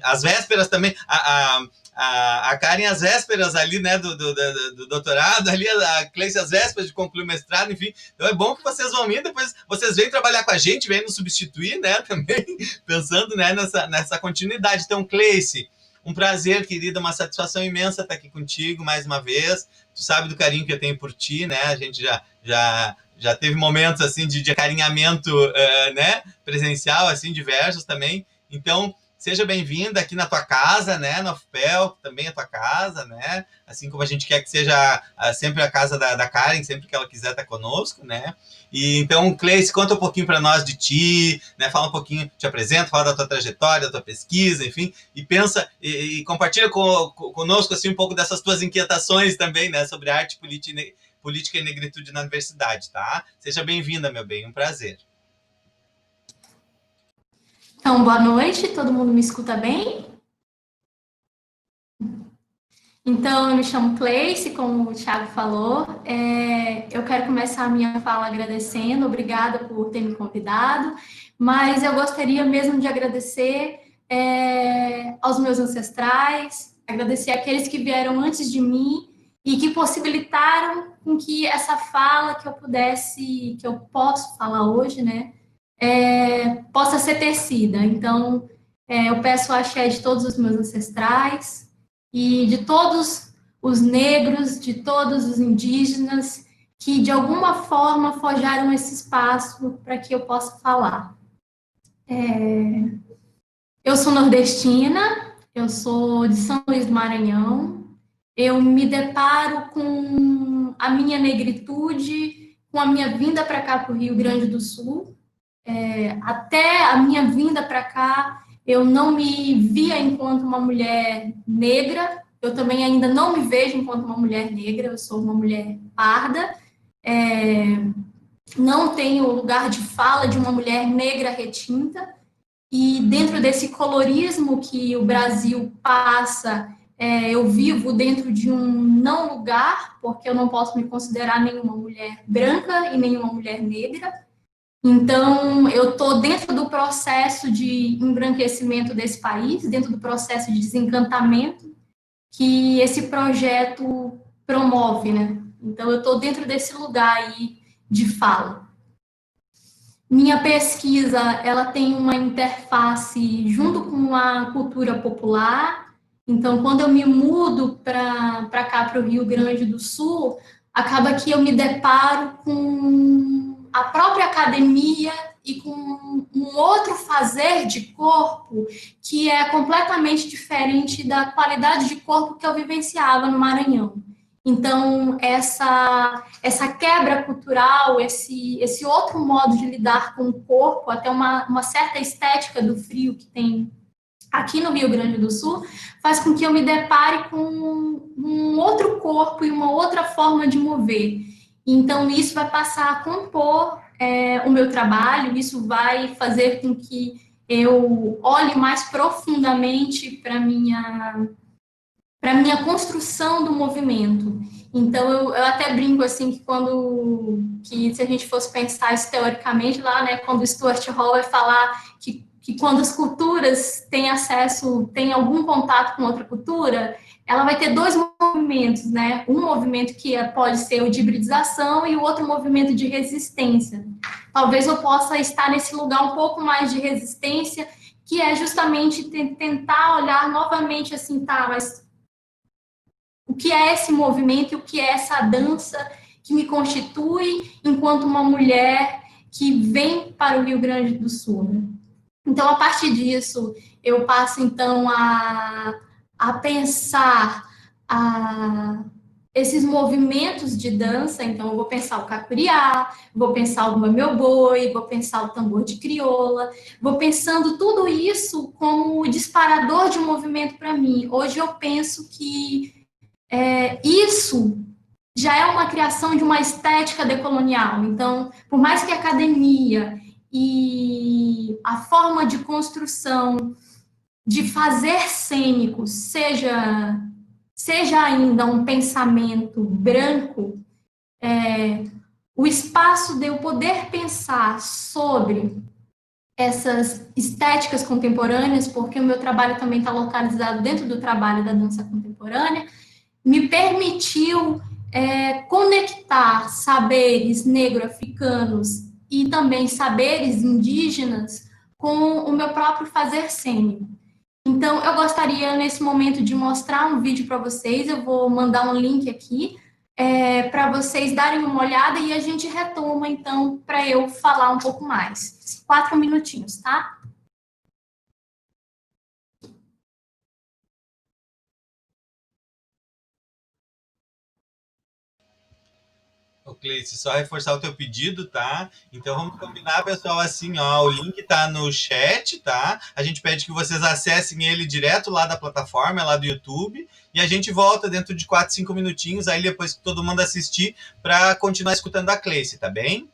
às vésperas também, a Karen às vésperas ali, né, do doutorado, ali a Cleice às vésperas de concluir o mestrado, enfim. Então é bom que vocês vão vir, depois vocês vêm trabalhar com a gente, vêm nos substituir, né, também, pensando, né, nessa continuidade. Então, Cleice, um prazer, querida, uma satisfação imensa estar aqui contigo mais uma vez. Tu sabe do carinho que eu tenho por ti, né? A gente já teve momentos assim de acarinhamento, né, presencial, assim, diversos também. Então, seja bem-vinda aqui na tua casa, né, no UFPEL, que também é tua casa, né, assim como a gente quer que seja sempre a casa da Karen, sempre que ela quiser estar conosco, né. E então, Cleice, conta um pouquinho para nós de ti, né, fala um pouquinho, te apresenta, fala da tua trajetória, da tua pesquisa, enfim, e pensa e compartilha conosco assim um pouco dessas tuas inquietações também, né, sobre arte, política e negritude na universidade, tá? Seja bem-vinda, meu bem, um prazer. Então, boa noite, todo mundo me escuta bem? Então, eu me chamo Cleice, como o Thiago falou. Eu quero começar a minha fala agradecendo, obrigada por ter me convidado, mas eu gostaria mesmo de agradecer aos meus ancestrais, agradecer àqueles que vieram antes de mim e que possibilitaram com que essa fala que eu posso falar hoje, né, possa ser tecida. Então, eu peço a axé de todos os meus ancestrais e de todos os negros, de todos os indígenas que, de alguma forma, forjaram esse espaço para que eu possa falar. Eu sou nordestina, eu sou de São Luís do Maranhão, eu me deparo com a minha negritude, com a minha vinda para cá, para o Rio Grande do Sul. Até a minha vinda para cá, eu não me via enquanto uma mulher negra, eu também ainda não me vejo enquanto uma mulher negra, eu sou uma mulher parda, não tenho lugar de fala de uma mulher negra retinta, e dentro desse colorismo que o Brasil passa, eu vivo dentro de um não lugar, porque eu não posso me considerar nenhuma mulher branca e nenhuma mulher negra. Então, eu estou dentro do processo de embranquecimento desse país, dentro do processo de desencantamento que esse projeto promove, né? Então, eu estou dentro desse lugar aí de fala. Minha pesquisa, ela tem uma interface junto com a cultura popular. Então, quando eu me mudo para cá, para o Rio Grande do Sul, acaba que eu me deparo com a própria academia e com um outro fazer de corpo que é completamente diferente da qualidade de corpo que eu vivenciava no Maranhão. Então, essa quebra cultural, esse outro modo de lidar com o corpo, até uma certa estética do frio que tem aqui no Rio Grande do Sul, faz com que eu me depare com um outro corpo e uma outra forma de mover. Então, isso vai passar a compor o meu trabalho, isso vai fazer com que eu olhe mais profundamente para minha construção do movimento. Então, eu até brinco assim que se a gente fosse pensar isso teoricamente lá, né, quando o Stuart Hall vai falar que quando as culturas têm algum contato com outra cultura, ela vai ter dois movimentos, né? Um movimento que pode ser o de hibridização e o outro movimento de resistência. Talvez eu possa estar nesse lugar um pouco mais de resistência, que é justamente tentar olhar novamente assim, tá, mas o que é esse movimento e o que é essa dança que me constitui enquanto uma mulher que vem para o Rio Grande do Sul, né? Então, a partir disso, eu passo, então, a pensar esses movimentos de dança. Então, eu vou pensar o cacuriá, vou pensar o meu boi, vou pensar o tambor de crioula, vou pensando tudo isso como disparador de um movimento para mim. Hoje eu penso que isso já é uma criação de uma estética decolonial. Então, por mais que a academia e a forma de construção de fazer cênicos seja ainda um pensamento branco, o espaço de eu poder pensar sobre essas estéticas contemporâneas, porque o meu trabalho também está localizado dentro do trabalho da dança contemporânea, me permitiu conectar saberes negro-africanos e também saberes indígenas com o meu próprio fazer cênico. Então, eu gostaria, nesse momento, de mostrar um vídeo para vocês. Eu vou mandar um link aqui para vocês darem uma olhada e a gente retoma, então, para eu falar um pouco mais. 4 minutinhos, tá? Ô, Cleice, só reforçar o teu pedido, tá? Então vamos combinar, pessoal, assim, ó, o link tá no chat, tá? A gente pede que vocês acessem ele direto lá da plataforma, lá do YouTube, e a gente volta dentro de 4, 5 minutinhos, aí depois que todo mundo assistir, para continuar escutando a Cleice, tá bem?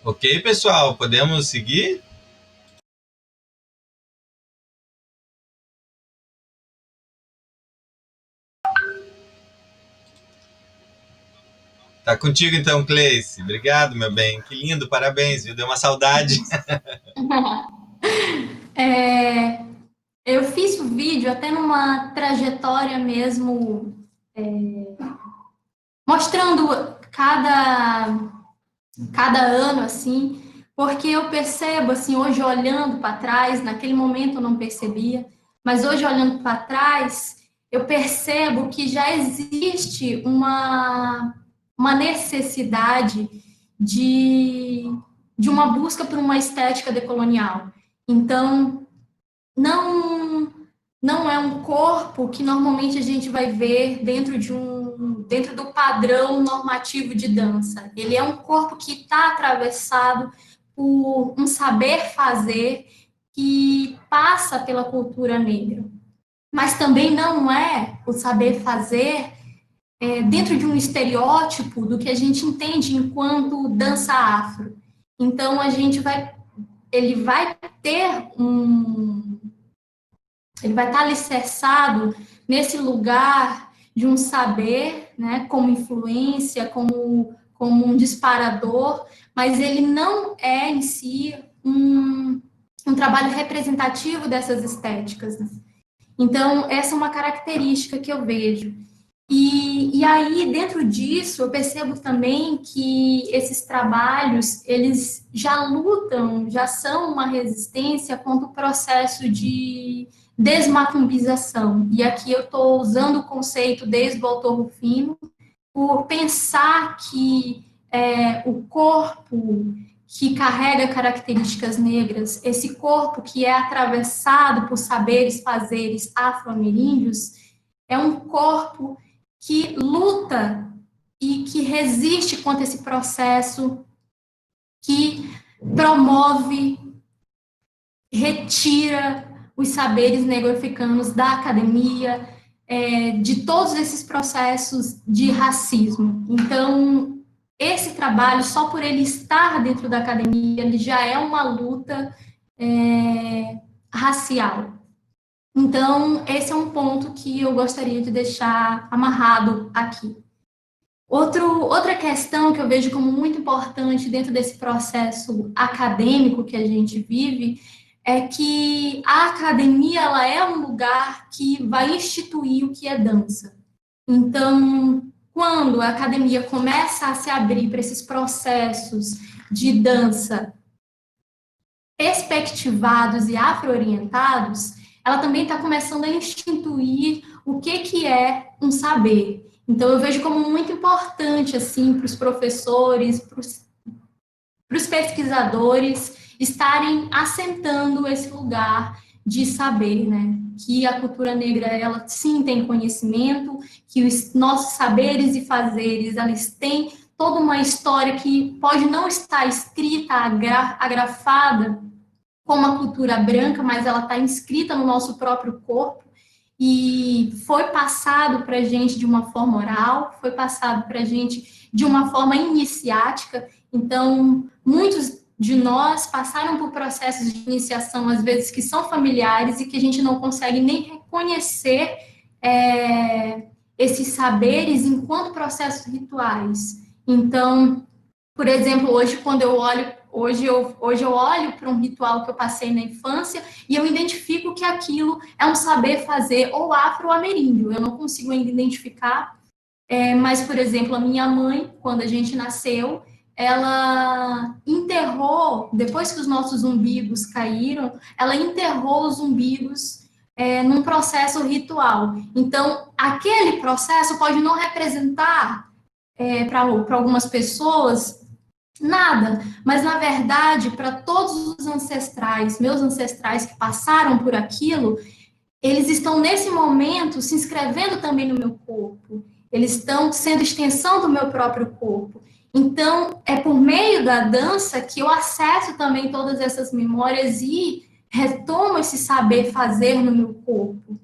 Ok, pessoal, podemos seguir? Tá contigo então, Cleice. Obrigado, meu bem. Que lindo, parabéns, viu? Deu uma saudade. É, eu fiz o vídeo até numa trajetória mesmo, mostrando cada ano, assim, porque eu percebo, assim, hoje olhando para trás, naquele momento eu não percebia, mas hoje olhando para trás, eu percebo que já existe uma necessidade de, de uma busca por uma estética decolonial. Então, não não é um corpo que normalmente a gente vai ver dentro do padrão normativo de dança. Ele é um corpo que está atravessado por um saber fazer que passa pela cultura negra, mas também não é o saber fazer dentro de um estereótipo do que a gente entende enquanto dança afro. Então ele vai ter ele vai estar alicerçado nesse lugar de um saber, né, como influência, como um disparador, mas ele não é em si um trabalho representativo dessas estéticas. Né? Então, essa é uma característica que eu vejo. E aí, dentro disso, eu percebo também que esses trabalhos, eles já lutam, já são uma resistência contra o processo de desmacumbização. E aqui eu estou usando o conceito desde o autor Rufino, por pensar que o corpo que carrega características negras, esse corpo que é atravessado por saberes, fazeres afro-ameríndios, é um corpo que luta e que resiste contra esse processo que promove, retira os saberes negro-africanos da academia, de todos esses processos de racismo. Então, esse trabalho, só por ele estar dentro da academia, ele já é uma luta racial. Então, esse é um ponto que eu gostaria de deixar amarrado aqui. Outra questão que eu vejo como muito importante dentro desse processo acadêmico que a gente vive é que a academia ela é um lugar que vai instituir o que é dança. Então, quando a academia começa a se abrir para esses processos de dança perspectivados e afro-orientados, ela também está começando a instituir o que é um saber. Então, eu vejo como muito importante, assim, para os professores, para os pesquisadores estarem assentando esse lugar de saber, né? Que a cultura negra, ela sim tem conhecimento, que os nossos saberes e fazeres, elas têm toda uma história que pode não estar escrita, agrafada, como a cultura branca, mas ela está inscrita no nosso próprio corpo e foi passado para a gente de uma forma oral, foi passado para a gente de uma forma iniciática. Então, muitos de nós passaram por processos de iniciação, às vezes, que são familiares e que a gente não consegue nem reconhecer esses saberes enquanto processos rituais. Então, por exemplo, hoje, quando eu olho Hoje eu olho para um ritual que eu passei na infância e eu identifico que aquilo é um saber fazer ou afro-ameríndio. Eu não consigo ainda identificar, mas, por exemplo, a minha mãe, quando a gente nasceu, ela enterrou, depois que os nossos umbigos caíram, ela enterrou os umbigos num processo ritual. Então, aquele processo pode não representar para algumas pessoas nada, mas na verdade, para todos os ancestrais, meus ancestrais que passaram por aquilo, eles estão nesse momento se inscrevendo também no meu corpo, eles estão sendo extensão do meu próprio corpo. Então, é por meio da dança que eu acesso também todas essas memórias e retomo esse saber fazer no meu corpo.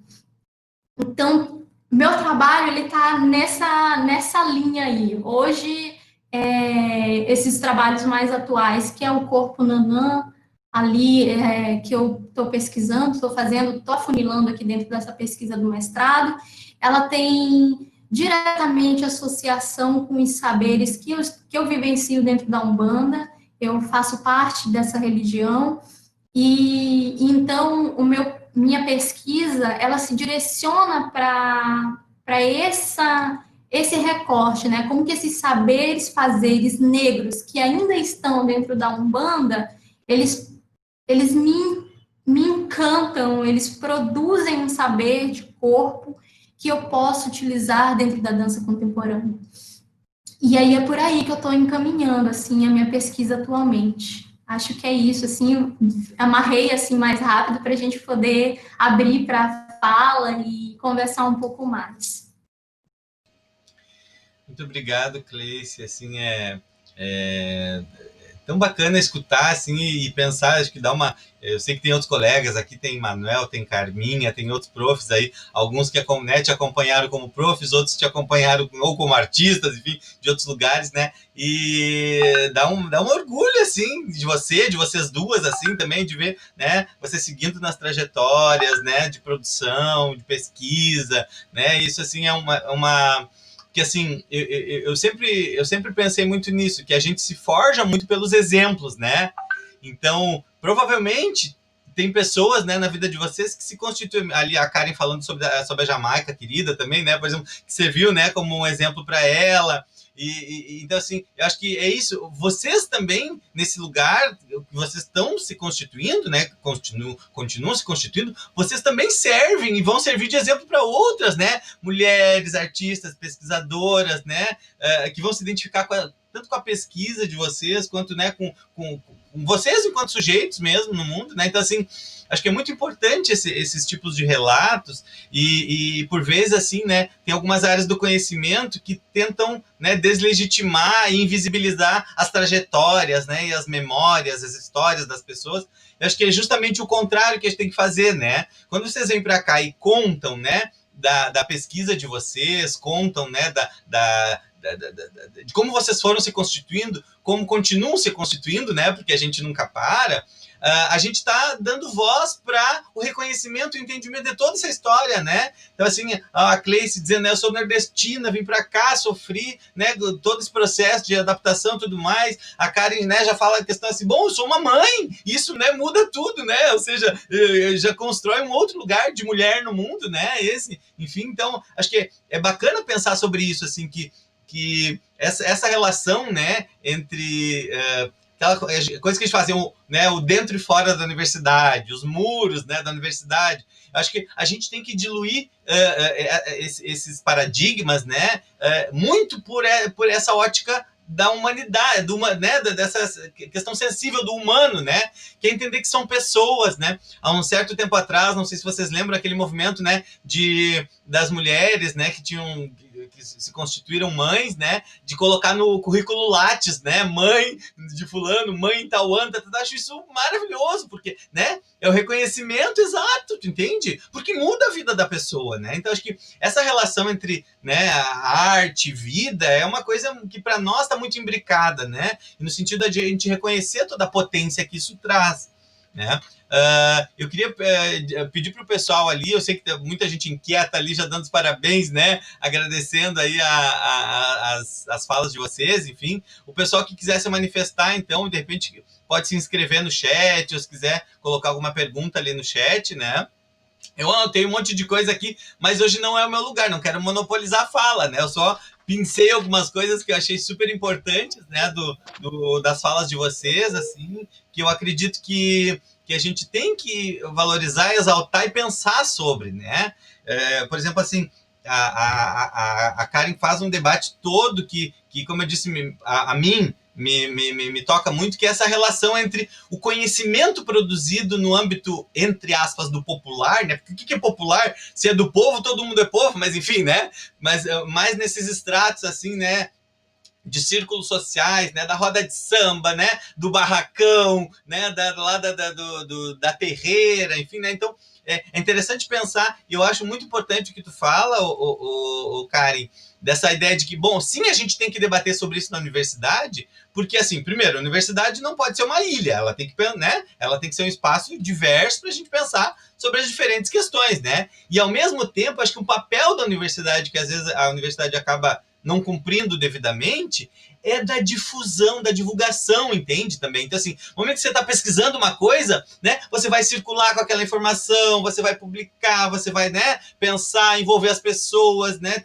Então, meu trabalho ele está nessa linha aí. Hoje esses trabalhos mais atuais, que é o corpo nanã, ali, que eu estou pesquisando, estou afunilando aqui dentro dessa pesquisa do mestrado, ela tem diretamente associação com os saberes que eu vivencio dentro da Umbanda. Eu faço parte dessa religião, e então minha pesquisa, ela se direciona para esse recorte, né? Como que esses saberes fazeres negros que ainda estão dentro da Umbanda, eles me encantam, eles produzem um saber de corpo que eu posso utilizar dentro da dança contemporânea. E aí é por aí que eu estou encaminhando, assim, a minha pesquisa atualmente. Acho que é isso, assim, eu amarrei, assim, mais rápido para a gente poder abrir para fala e conversar um pouco mais. Muito obrigado, Cleice. Assim, é tão bacana escutar assim e pensar, acho que dá uma... Eu sei que tem outros colegas aqui, tem Manuel, tem Carminha, tem outros profs aí, alguns que te acompanharam como profs, outros te acompanharam ou como artistas, enfim, de outros lugares, né? E dá um orgulho, assim, de vocês duas, assim, também, de ver, né, você seguindo nas trajetórias, né, de produção, de pesquisa, né? Isso, assim, é uma que assim, eu sempre pensei muito nisso, que a gente se forja muito pelos exemplos, né? Então, provavelmente, tem pessoas, né, na vida de vocês que se constituem, ali a Karen falando sobre a Jamaica querida também, né, por exemplo, que serviu, né, como um exemplo para ela, então, assim, eu acho que é isso, vocês também, nesse lugar, vocês estão se constituindo, né, continuam se constituindo, vocês também servem e vão servir de exemplo para outras, né, mulheres, artistas, pesquisadoras, né, que vão se identificar tanto com a pesquisa de vocês, quanto, né, com vocês enquanto sujeitos mesmo no mundo, né, então, assim, acho que é muito importante esses tipos de relatos e por vezes, assim, né, tem algumas áreas do conhecimento que tentam, né, deslegitimar e invisibilizar as trajetórias, né, e as memórias, as histórias das pessoas. Eu acho que é justamente o contrário que a gente tem que fazer, né? Quando vocês vêm para cá e contam, né, da pesquisa de vocês, contam, né, de como vocês foram se constituindo, como continuam se constituindo, né, porque a gente nunca para, a gente está dando voz para o reconhecimento e o entendimento de toda essa história, né? Então, assim, a Cleice dizendo, né, eu sou nordestina, vim para cá, sofri, né, todo esse processo de adaptação e tudo mais. A Karen, né, já fala a questão assim, bom, eu sou uma mãe, isso, né, muda tudo, né? Ou seja, já constrói um outro lugar de mulher no mundo, né? Enfim, então, acho que é bacana pensar sobre isso, assim, que essa relação, né, entre aquela coisa que eles faziam, né, o dentro e fora da universidade, os muros, né, da universidade. Acho que a gente tem que diluir esses paradigmas, né, muito por essa ótica da humanidade, né, dessa questão sensível do humano, né, que é entender que são pessoas, né. Há um certo tempo atrás, não sei se vocês lembram, aquele movimento, né, das mulheres, né, que se constituíram mães, né, de colocar no currículo Lattes, né, mãe de fulano, mãe em tal ano, acho isso maravilhoso, porque, né, é o reconhecimento exato, tu entende? Porque muda a vida da pessoa, né? Então, acho que essa relação entre, né, a arte e vida é uma coisa que para nós está muito imbricada, né? No sentido de a gente reconhecer toda a potência que isso traz, né? Eu queria pedir para o pessoal ali, eu sei que tem muita gente inquieta ali, já dando os parabéns, né? Agradecendo aí as falas de vocês, enfim. O pessoal que quiser se manifestar, então, de repente, pode se inscrever no chat, ou se quiser colocar alguma pergunta ali no chat, né? Eu anotei um monte de coisa aqui, mas hoje não é o meu lugar, não quero monopolizar a fala, né? Eu só pincei algumas coisas que eu achei super importantes, né? Das falas de vocês, assim, que eu acredito que a gente tem que valorizar, exaltar e pensar sobre, né? Por exemplo, assim, a Karen faz um debate todo que como eu disse, a mim me toca muito, que é essa relação entre o conhecimento produzido no âmbito, entre aspas, do popular, né? Porque o que é popular? Se é do povo, todo mundo é povo, mas enfim, né? Mas mais nesses estratos, assim, né? de círculos sociais, né, da roda de samba, né, do barracão, né, da terreira, enfim, né, então é interessante pensar, e eu acho muito importante o que tu fala, o Karen, dessa ideia de que, bom, sim, a gente tem que debater sobre isso na universidade, porque, assim, primeiro, a universidade não pode ser uma ilha, ela tem que, né, ela tem que ser um espaço diverso para a gente pensar sobre as diferentes questões, né, e ao mesmo tempo, acho que o papel da universidade, que às vezes a universidade acaba não cumprindo devidamente, é da difusão, da divulgação, entende também? Então, assim, no momento que você está pesquisando uma coisa, né, você vai circular com aquela informação, você vai publicar, você vai, né, pensar, envolver as pessoas, né?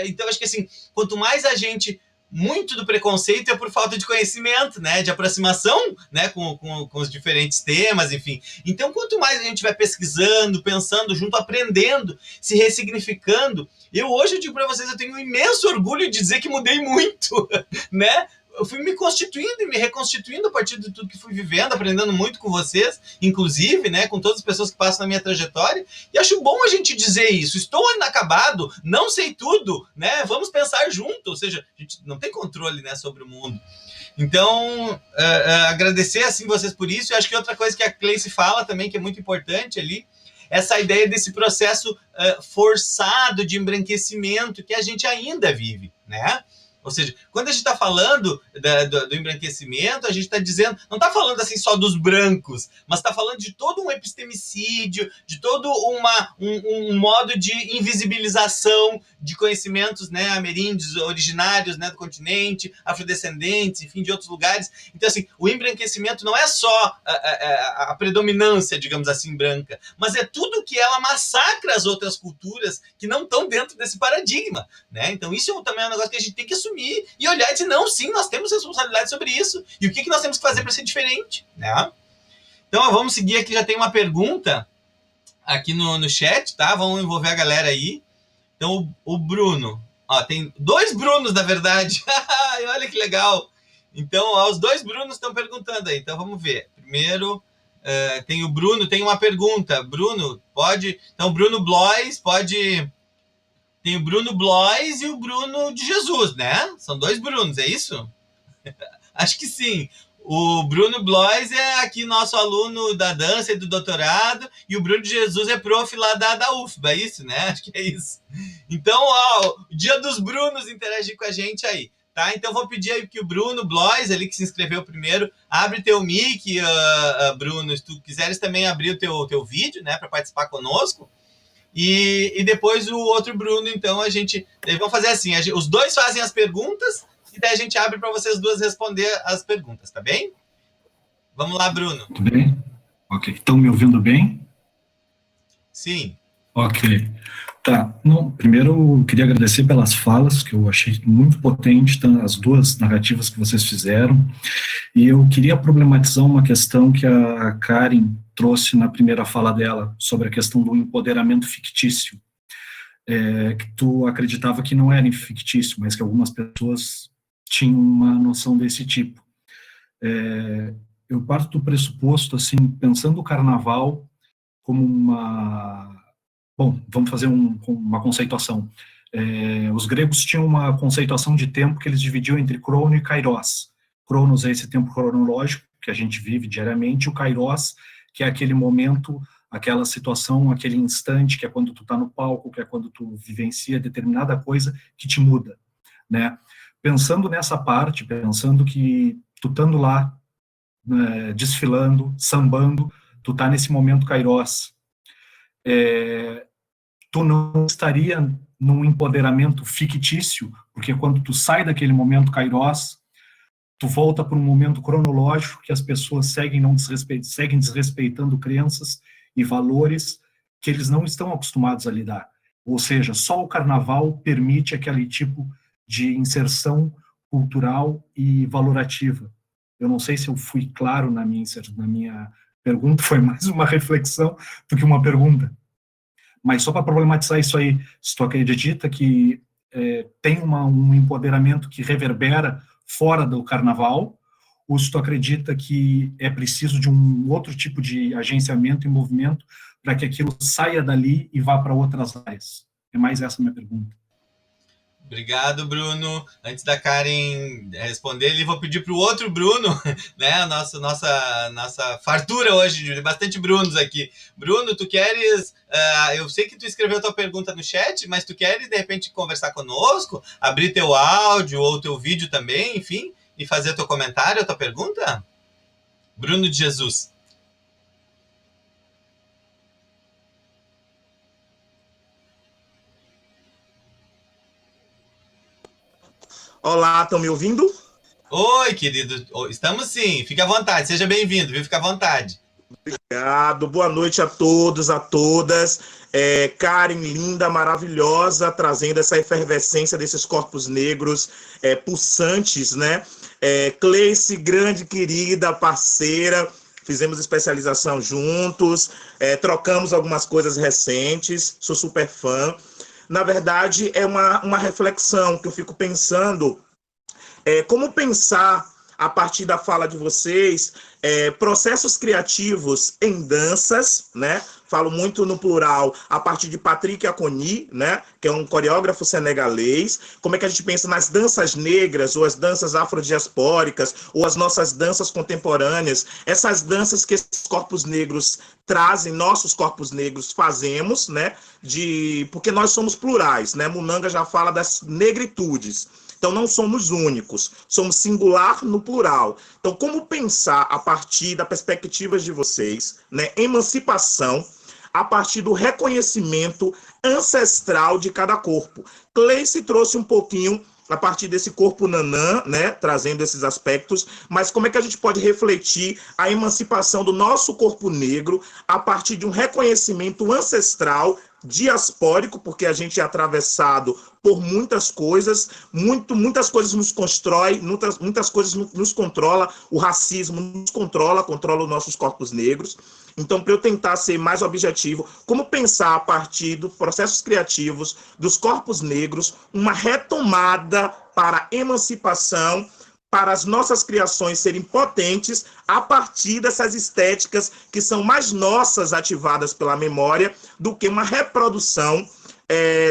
Então, acho que, assim, quanto mais a gente... Muito do preconceito é por falta de conhecimento, né, de aproximação, né, com os diferentes temas, enfim. Então, quanto mais a gente vai pesquisando, pensando junto, aprendendo, se ressignificando, hoje eu digo para vocês, eu tenho um imenso orgulho de dizer que mudei muito, né? Eu fui me constituindo e me reconstituindo a partir de tudo que fui vivendo, aprendendo muito com vocês, inclusive, né, com todas as pessoas que passam na minha trajetória, e acho bom a gente dizer isso. Estou inacabado, não sei tudo, né, vamos pensar junto, ou seja, a gente não tem controle, né, sobre o mundo. Então, agradecer, assim, vocês por isso, e acho que outra coisa que a Cleice fala também, que é muito importante ali, essa ideia desse processo forçado de embranquecimento que a gente ainda vive, né? Ou seja, quando a gente está falando do embranquecimento, a gente está dizendo, não está falando assim só dos brancos, mas está falando de todo um epistemicídio, de todo um modo de invisibilização de conhecimentos, né, ameríndios, originários, né, do continente, afrodescendentes, enfim, de outros lugares. Então, assim, o embranquecimento não é só a predominância, digamos assim, branca, mas é tudo que ela massacra as outras culturas que não estão dentro desse paradigma, né? Então, isso também é um negócio que a gente tem que assumir e olhar e dizer, não, sim, nós temos responsabilidade sobre isso. E o que nós temos que fazer para ser diferente, né? Então, vamos seguir aqui, já tem uma pergunta aqui no chat, tá? Vamos envolver a galera aí. Então, o Bruno, ó, tem 2 Brunos, na verdade. Olha que legal. Então, ó, os 2 Brunos estão perguntando aí. Então, vamos ver. Primeiro, tem o Bruno, tem uma pergunta. Bruno, pode... Então, Bruno Blois pode... Tem o Bruno Blois e o Bruno de Jesus, né? São 2 Brunos, é isso? Acho que sim. O Bruno Blois é aqui nosso aluno da dança e do doutorado, e o Bruno de Jesus é prof lá da UFBA, é isso, né? Acho que é isso. Então, ó, o dia dos Brunos interagir com a gente aí, tá? Então, vou pedir aí que o Bruno Blois, ali que se inscreveu primeiro, abre teu mic, Bruno, se tu quiseres também abrir o teu vídeo, né, para participar conosco. E depois o outro Bruno, então, vamos fazer assim, os 2 fazem as perguntas e daí a gente abre para vocês 2 responder as perguntas, tá bem? Vamos lá, Bruno. Tudo bem? Ok. Estão me ouvindo bem? Sim. Ok. Tá. Primeiro, eu queria agradecer pelas falas, que eu achei muito potente, as 2 narrativas que vocês fizeram. E eu queria problematizar uma questão que a Karen trouxe na primeira fala dela, sobre a questão do empoderamento fictício. Que tu acreditava que não era fictício, mas que algumas pessoas tinham uma noção desse tipo. Eu parto do pressuposto, assim, pensando o carnaval como uma... Bom, vamos fazer uma conceituação. Os gregos tinham uma conceituação de tempo que eles dividiam entre crono e kairos. Cronos é esse tempo cronológico que a gente vive diariamente, e o kairos, que é aquele momento, aquela situação, aquele instante, que é quando tu está no palco, que é quando tu vivencia determinada coisa que te muda, né? Pensando nessa parte, pensando que tu estando lá, desfilando, sambando, tu tá nesse momento kairos, tu não estaria num empoderamento fictício, porque quando tu sai daquele momento kairos, tu volta para um momento cronológico que as pessoas seguem desrespeitando crenças e valores que eles não estão acostumados a lidar. Ou seja, só o carnaval permite aquele tipo de inserção cultural e valorativa. Eu não sei se eu fui claro na minha pergunta, foi mais uma reflexão do que uma pergunta. Mas só para problematizar isso aí, se tu acredita que tem um empoderamento que reverbera fora do carnaval, ou se tu acredita que é preciso de um outro tipo de agenciamento e movimento para que aquilo saia dali e vá para outras áreas? É mais essa a minha pergunta. Obrigado, Bruno. Antes da Karen responder, eu vou pedir para o outro Bruno, né? A nossa fartura hoje, de bastante Brunos aqui. Bruno, tu queres... eu sei que tu escreveu tua pergunta no chat, mas tu queres, de repente, conversar conosco? Abrir teu áudio ou teu vídeo também, enfim, e fazer teu comentário, tua pergunta? Bruno de Jesus. Olá, estão me ouvindo? Oi, querido. Estamos sim. Fique à vontade. Seja bem-vindo, viu? Fique à vontade. Obrigado. Boa noite a todos, a todas. Karen, linda, maravilhosa, trazendo essa efervescência desses corpos negros pulsantes, né? Cleice, grande, querida, parceira. Fizemos especialização juntos, trocamos algumas coisas recentes. Sou super fã. Na verdade, é uma reflexão que eu fico pensando. Como pensar, a partir da fala de vocês, processos criativos em danças, né? Falo muito no plural, a partir de Patrick Aconi, né? Que é um coreógrafo senegalês. Como é que a gente pensa nas danças negras, ou as danças afrodiaspóricas, ou as nossas danças contemporâneas, essas danças que esses corpos negros trazem, nossos corpos negros fazemos, né? Porque nós somos plurais, né? Munanga já fala das negritudes. Então, não somos únicos, somos singular no plural. Então, como pensar, a partir da perspectiva de vocês, né, emancipação, a partir do reconhecimento ancestral de cada corpo? Cleice trouxe um pouquinho a partir desse corpo nanã, né, trazendo esses aspectos, mas como é que a gente pode refletir a emancipação do nosso corpo negro a partir de um reconhecimento ancestral, diaspórico, porque a gente é atravessado por muitas coisas, muitas coisas nos constrói, muitas coisas nos controla, o racismo nos controla os nossos corpos negros. Então, para eu tentar ser mais objetivo, como pensar a partir dos processos criativos dos corpos negros, uma retomada para a emancipação, para as nossas criações serem potentes a partir dessas estéticas que são mais nossas, ativadas pela memória, do que uma reprodução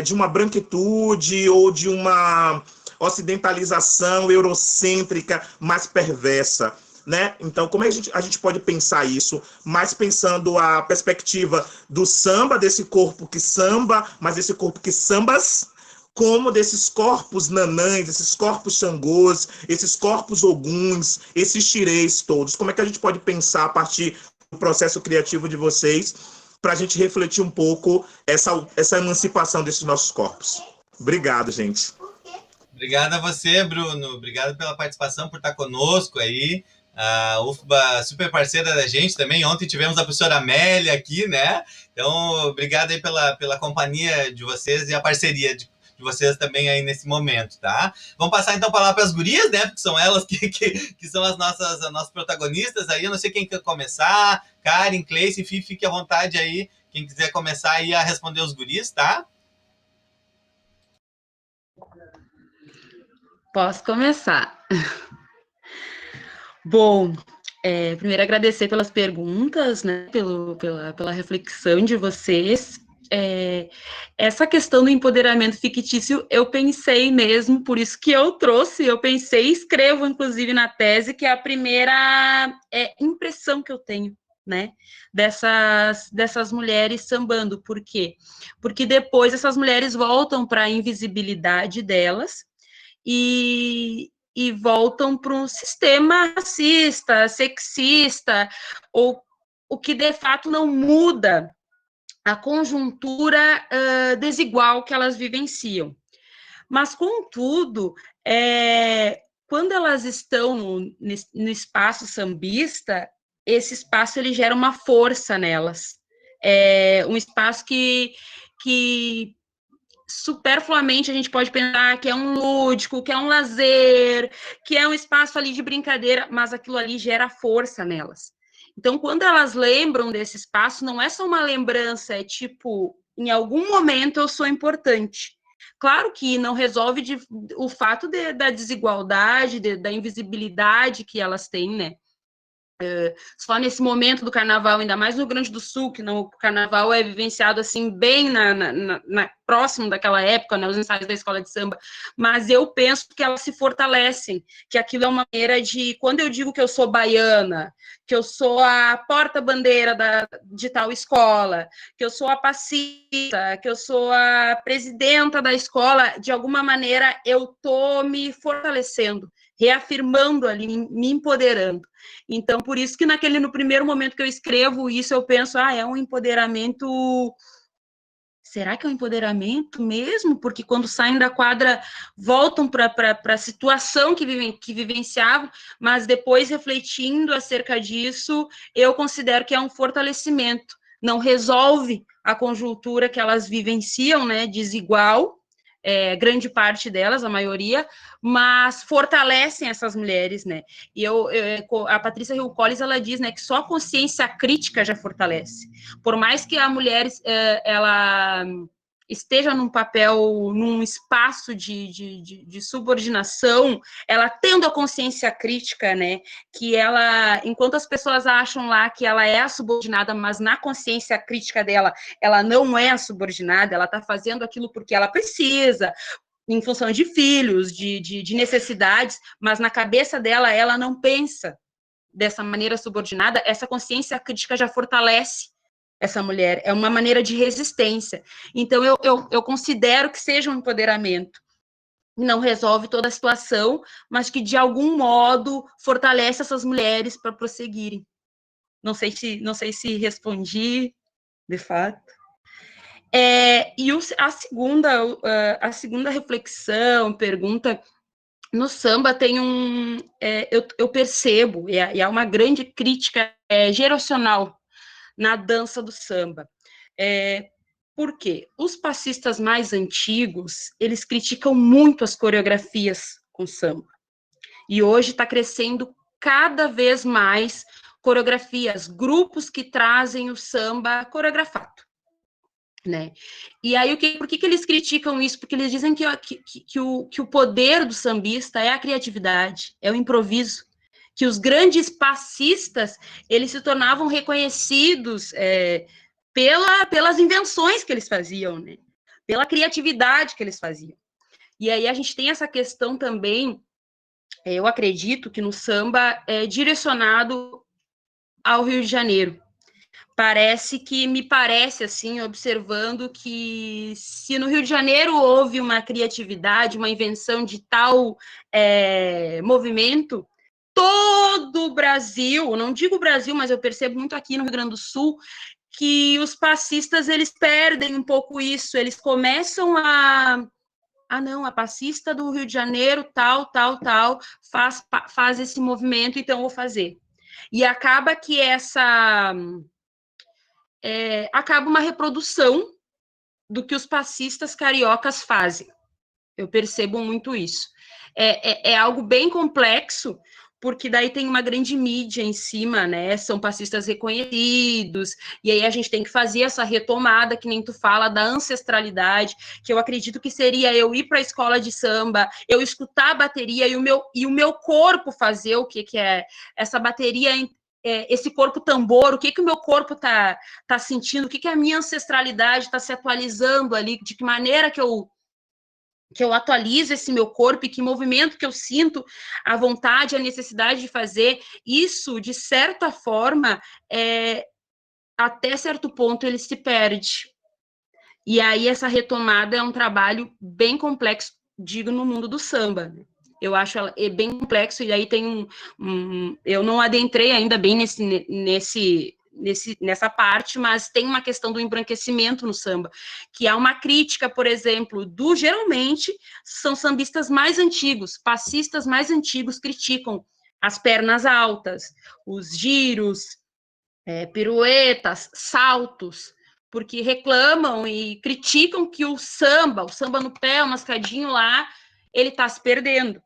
de uma branquitude ou de uma ocidentalização eurocêntrica mais perversa, né? Então, como é que a gente pode pensar isso, mais pensando a perspectiva do samba, desse corpo que samba, mas desse corpo que sambas, como desses corpos nanãs, esses corpos xangôs, esses corpos oguns, esses xirês todos. Como é que a gente pode pensar a partir do processo criativo de vocês para a gente refletir um pouco essa emancipação desses nossos corpos? Obrigado, gente. Obrigado a você, Bruno. Obrigado pela participação, por estar conosco aí. A UFBA, super parceira da gente também. Ontem tivemos a professora Amélia aqui, né? Então, obrigado aí pela companhia de vocês e a parceria de vocês também aí nesse momento, tá? Vamos passar então a palavra para as gurias, né? Porque são elas que são as nossas protagonistas aí. Eu não sei quem quer começar. Karen, Cleice, fique à vontade aí. Quem quiser começar aí a responder os guris, tá? Posso começar. Bom, primeiro agradecer pelas perguntas, né, pela reflexão de vocês. Essa questão do empoderamento fictício, eu pensei mesmo, por isso que eu pensei e escrevo, inclusive, na tese, que é a primeira impressão que eu tenho, né, dessas mulheres sambando. Por quê? Porque depois essas mulheres voltam para a invisibilidade delas, e voltam para um sistema racista, sexista, ou o que de fato não muda a conjuntura desigual que elas vivenciam. Mas, contudo, quando elas estão no espaço sambista, esse espaço ele gera uma força nelas. Um espaço que superfluamente a gente pode pensar que é um lúdico, que é um lazer, que é um espaço ali de brincadeira, mas aquilo ali gera força nelas. Então, quando elas lembram desse espaço, não é só uma lembrança, é tipo, em algum momento eu sou importante. Claro que não resolve o fato da desigualdade, da invisibilidade que elas têm, né? só nesse momento do carnaval, ainda mais no Rio Grande do Sul, que o carnaval é vivenciado assim bem próximo daquela época, né, os ensaios da escola de samba, mas eu penso que elas se fortalecem, que aquilo é uma maneira de, quando eu digo que eu sou baiana, que eu sou a porta-bandeira de tal escola, que eu sou a passista, que eu sou a presidenta da escola, de alguma maneira eu estou me fortalecendo, reafirmando ali, me empoderando. Então, por isso que no primeiro momento que eu escrevo isso, eu penso, é um empoderamento. Será que é um empoderamento mesmo? Porque quando saem da quadra, voltam para a situação que vivenciavam, mas depois, refletindo acerca disso, eu considero que é um fortalecimento. Não resolve a conjuntura que elas vivenciam, né, desigual, grande parte delas, a maioria, mas fortalecem essas mulheres, né? E a Patrícia Hill Collins, ela diz, né, que só a consciência crítica já fortalece. Por mais que a mulher ela esteja num papel, num espaço de subordinação, ela tendo a consciência crítica, né, que ela, enquanto as pessoas acham lá que ela é a subordinada, mas na consciência crítica dela, ela não é a subordinada, ela está fazendo aquilo porque ela precisa, em função de filhos, de necessidades, mas na cabeça dela, ela não pensa dessa maneira subordinada, essa consciência crítica já fortalece essa mulher, é uma maneira de resistência. Então, eu considero que seja um empoderamento. Não resolve toda a situação, mas que, de algum modo, fortalece essas mulheres para prosseguirem. Não sei se respondi, de fato. E a segunda reflexão, pergunta, no samba tem eu percebo, e é uma grande crítica geracional na dança do samba. Por quê? Os passistas mais antigos, eles criticam muito as coreografias com samba. E hoje está crescendo cada vez mais coreografias, grupos que trazem o samba coreografado. Né? E aí, por que eles criticam isso? Porque eles dizem que o poder do sambista é a criatividade, é o improviso, que os grandes passistas, eles se tornavam reconhecidos pelas invenções que eles faziam, né? Pela criatividade que eles faziam. E aí a gente tem essa questão também, eu acredito que no samba é direcionado ao Rio de Janeiro. Me parece, assim, observando que se no Rio de Janeiro houve uma criatividade, uma invenção de tal movimento, todo o Brasil, não digo o Brasil, mas eu percebo muito aqui no Rio Grande do Sul, que os passistas, eles perdem um pouco isso, eles começam não, a passista do Rio de Janeiro, tal, faz esse movimento, então eu vou fazer. E acaba que acaba uma reprodução do que os passistas cariocas fazem. Eu percebo muito isso. É algo bem complexo, porque daí tem uma grande mídia em cima, né? São passistas reconhecidos, e aí a gente tem que fazer essa retomada, que nem tu fala, da ancestralidade, que eu acredito que seria eu ir para a escola de samba, eu escutar a bateria e o meu corpo fazer o que é essa bateria, esse corpo tambor, o que o meu corpo tá sentindo, o que a minha ancestralidade está se atualizando ali, de que maneira que eu atualizo esse meu corpo e que movimento que eu sinto a vontade, a necessidade de fazer. Isso, de certa forma, até certo ponto, ele se perde. E aí essa retomada é um trabalho bem complexo, digo, no mundo do samba. Eu acho ela bem complexo, e aí tem eu não adentrei ainda bem nessa parte, mas tem uma questão do embranquecimento no samba, que há uma crítica, por exemplo, geralmente são sambistas mais antigos, passistas mais antigos criticam as pernas altas, os giros, piruetas, saltos, porque reclamam e criticam que o samba no pé, o mascadinho lá, ele está se perdendo.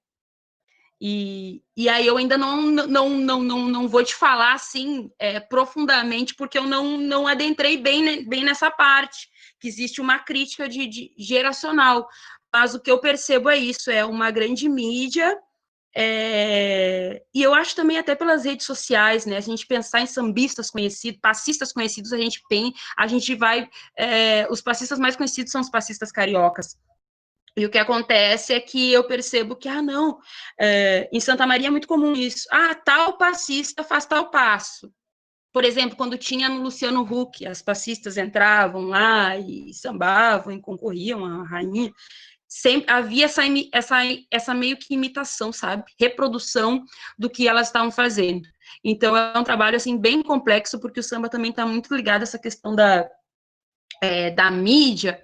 E aí eu ainda não vou te falar assim profundamente, porque eu não adentrei bem nessa parte, que existe uma crítica de geracional. Mas o que eu percebo é isso, é uma grande mídia E eu acho também até pelas redes sociais, né? A gente pensar em sambistas conhecidos, passistas conhecidos, a gente vai... os passistas mais conhecidos são os passistas cariocas. E o que acontece é que eu percebo que, não, em Santa Maria é muito comum isso. Tal passista faz tal passo. Por exemplo, quando tinha no Luciano Huck, as passistas entravam lá e sambavam e concorriam à rainha. Sempre havia essa meio que imitação, sabe? Reprodução do que elas estavam fazendo. Então, é um trabalho, assim, bem complexo, porque o samba também está muito ligado a essa questão da mídia,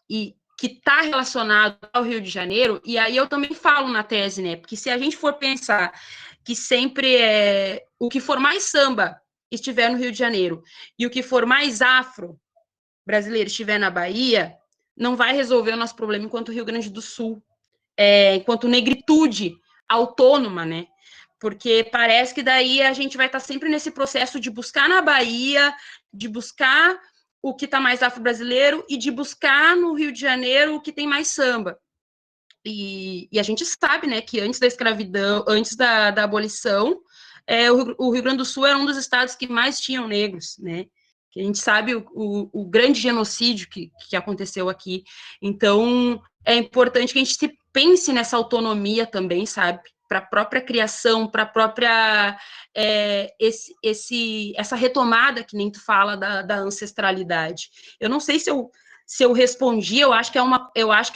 e que está relacionado ao Rio de Janeiro, e aí eu também falo na tese, né? Porque se a gente for pensar que sempre o que for mais samba estiver no Rio de Janeiro, e o que for mais afro brasileiro estiver na Bahia, não vai resolver o nosso problema enquanto Rio Grande do Sul, enquanto negritude autônoma, né? Porque parece que daí a gente vai estar sempre nesse processo de buscar na Bahia, de buscar o que está mais afro-brasileiro e de buscar no Rio de Janeiro o que tem mais samba. E a gente sabe, né, que antes da escravidão, antes da abolição, o Rio Grande do Sul era um dos estados que mais tinham negros, né? Que a gente sabe o grande genocídio que aconteceu aqui. Então, é importante que a gente se pense nessa autonomia também, sabe? Para a própria criação, para a própria essa retomada que nem tu fala da ancestralidade. Eu não sei se eu respondi, eu acho que é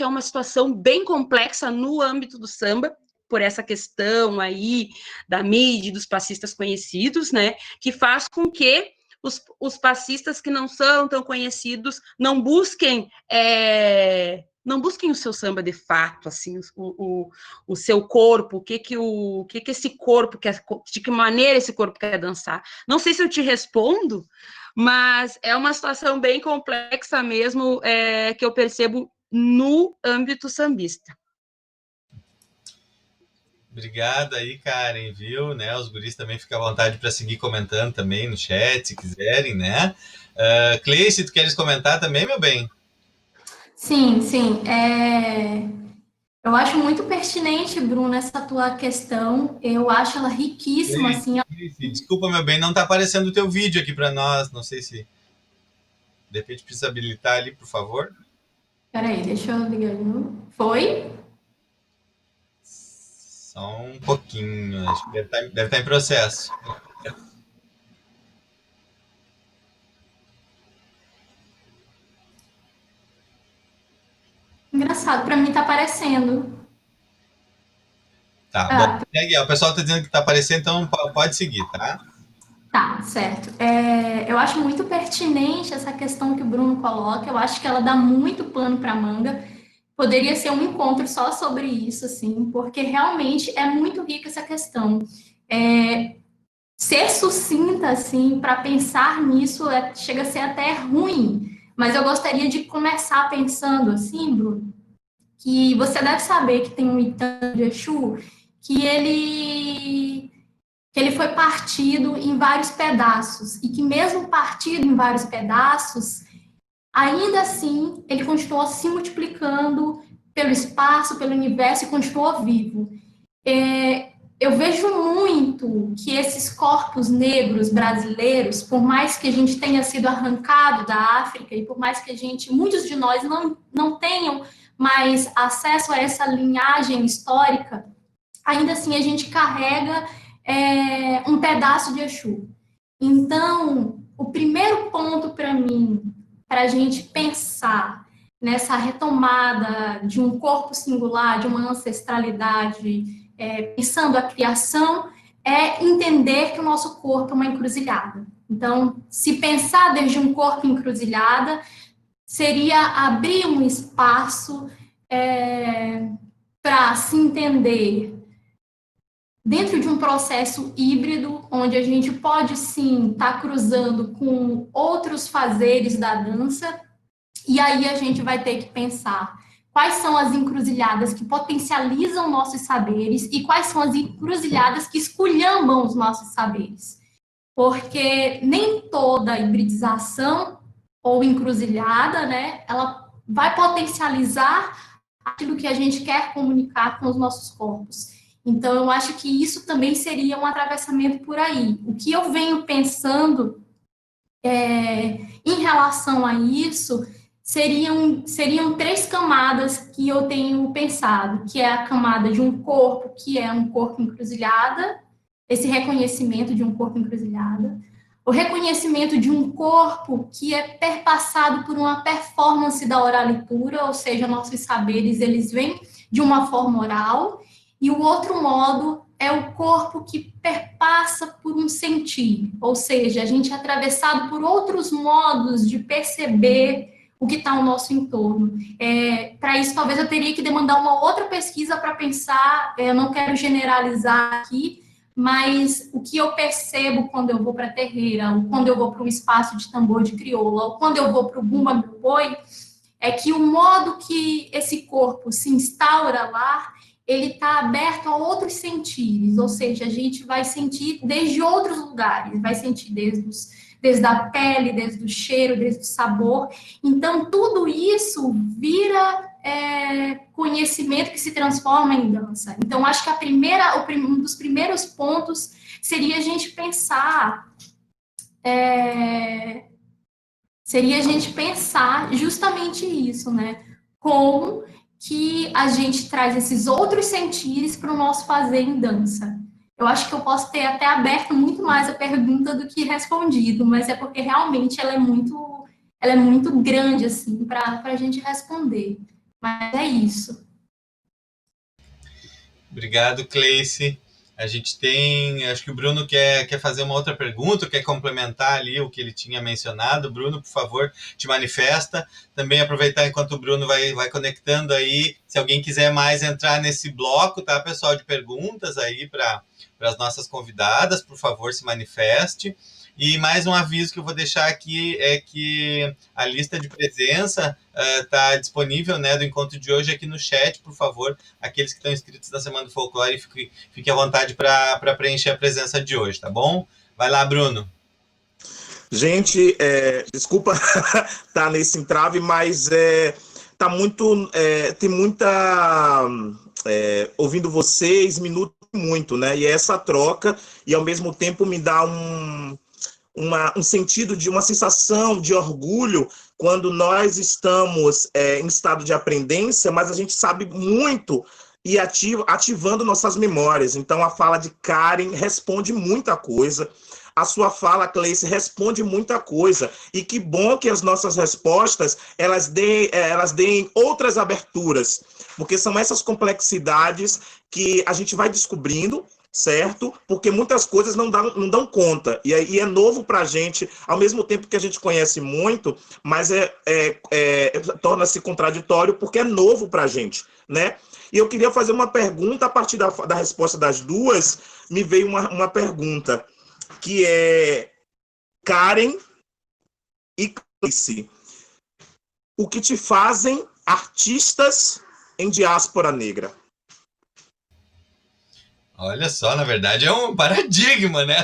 uma situação bem complexa no âmbito do samba, por essa questão aí da mídia, dos passistas conhecidos, né? Que faz com que os passistas que não são tão conhecidos não busquem o seu samba de fato, assim, o seu corpo, o que esse corpo quer, de que maneira esse corpo quer dançar. Não sei se eu te respondo, mas é uma situação bem complexa mesmo, que eu percebo no âmbito sambista. Obrigado aí, Karen, viu? Né? Os guris também ficam à vontade para seguir comentando também no chat, se quiserem, né? Cleice, tu queres comentar também, meu bem? Sim. Eu acho muito pertinente, Bruno, essa tua questão. Eu acho ela riquíssima, assim. Cleice, desculpa, meu bem, não está aparecendo o teu vídeo aqui para nós. Não sei se de repente precisa habilitar ali, por favor. Peraí, deixa eu ligar de novo. Foi? Só um pouquinho, acho que deve estar em processo. Engraçado, para mim tá aparecendo. Tá, bom. Segue, o pessoal está dizendo que está aparecendo, então pode seguir, tá? Tá, certo. Eu acho muito pertinente essa questão que o Bruno coloca. Eu acho que ela dá muito pano para manga. Poderia ser um encontro só sobre isso, assim, porque realmente é muito rica essa questão. Ser sucinta, assim, para pensar nisso chega a ser até ruim. Mas eu gostaria de começar pensando, assim, Bruno, que você deve saber que tem um Itã de Exu, que ele foi partido em vários pedaços, e que mesmo partido em vários pedaços, ainda assim, ele continuou se multiplicando pelo espaço, pelo universo, e continuou vivo. Eu vejo muito que esses corpos negros brasileiros, por mais que a gente tenha sido arrancado da África, e por mais que muitos de nós não tenham mais acesso a essa linhagem histórica, ainda assim a gente carrega um pedaço de Exu. Então, o primeiro ponto para mim, para a gente pensar nessa retomada de um corpo singular, de uma ancestralidade, pensando a criação, é entender que o nosso corpo é uma encruzilhada. Então, se pensar desde um corpo encruzilhada, seria abrir um espaço para se entender dentro de um processo híbrido, onde a gente pode sim estar cruzando com outros fazeres da dança, e aí a gente vai ter que pensar quais são as encruzilhadas que potencializam nossos saberes e quais são as encruzilhadas que esculhambam os nossos saberes. Porque nem toda hibridização ou encruzilhada, né, ela vai potencializar aquilo que a gente quer comunicar com os nossos corpos. Então, eu acho que isso também seria um atravessamento por aí. O que eu venho pensando em relação a isso seriam 3 camadas que eu tenho pensado, que é a camada de um corpo, que é um corpo encruzilhada, esse reconhecimento de um corpo encruzilhada, o reconhecimento de um corpo que é perpassado por uma performance da oralitura, ou seja, nossos saberes, eles vêm de uma forma oral, e o outro modo é o corpo que perpassa por um sentir, ou seja, a gente é atravessado por outros modos de perceber o que está ao nosso entorno. Para isso, talvez eu teria que demandar uma outra pesquisa para pensar, eu não quero generalizar aqui, mas o que eu percebo quando eu vou para a terreira, ou quando eu vou para um espaço de tambor de crioula, ou quando eu vou para o Bumba Meu Boi, é que o modo que esse corpo se instaura lá, ele está aberto a outros sentires, ou seja, a gente vai sentir desde outros lugares, vai sentir desde a pele, desde o cheiro, desde o sabor. Então, tudo isso vira conhecimento que se transforma em dança. Então, acho que um dos primeiros pontos seria a gente pensar justamente isso, né? Como que a gente traz esses outros sentires para o nosso fazer em dança. Eu acho que eu posso ter até aberto muito mais a pergunta do que respondido, mas é porque realmente ela é muito grande, assim, para a gente responder. Mas é isso. Obrigado, Cleice. A gente tem, acho que o Bruno quer fazer uma outra pergunta, quer complementar ali o que ele tinha mencionado. Bruno, por favor, te manifesta. Também aproveitar enquanto o Bruno vai conectando aí, se alguém quiser mais entrar nesse bloco, tá, pessoal, de perguntas aí para as nossas convidadas, por favor, se manifeste. E mais um aviso que eu vou deixar aqui é que a lista de presença está disponível, né, do encontro de hoje aqui no chat, por favor, aqueles que estão inscritos na Semana do Folclore, fique à vontade para preencher a presença de hoje, tá bom? Vai lá, Bruno. Gente, desculpa estar nesse entrave, mas tá muito, tem muita, ouvindo vocês, minuto muito, né? E essa troca, e ao mesmo tempo me dá um sentido de uma sensação de orgulho quando nós estamos em estado de aprendência, mas a gente sabe muito e ativando nossas memórias. Então, a fala de Karen responde muita coisa. A sua fala, Cleice, responde muita coisa. E que bom que as nossas respostas elas deem outras aberturas, porque são essas complexidades que a gente vai descobrindo, certo? Porque muitas coisas não dão conta. E é novo para a gente, ao mesmo tempo que a gente conhece muito, mas torna-se contraditório porque é novo para a gente, né? E eu queria fazer uma pergunta, a partir da resposta das duas, me veio uma pergunta, que é Karen e Cleice. O que te fazem artistas em diáspora negra? Olha só, na verdade é um paradigma, né?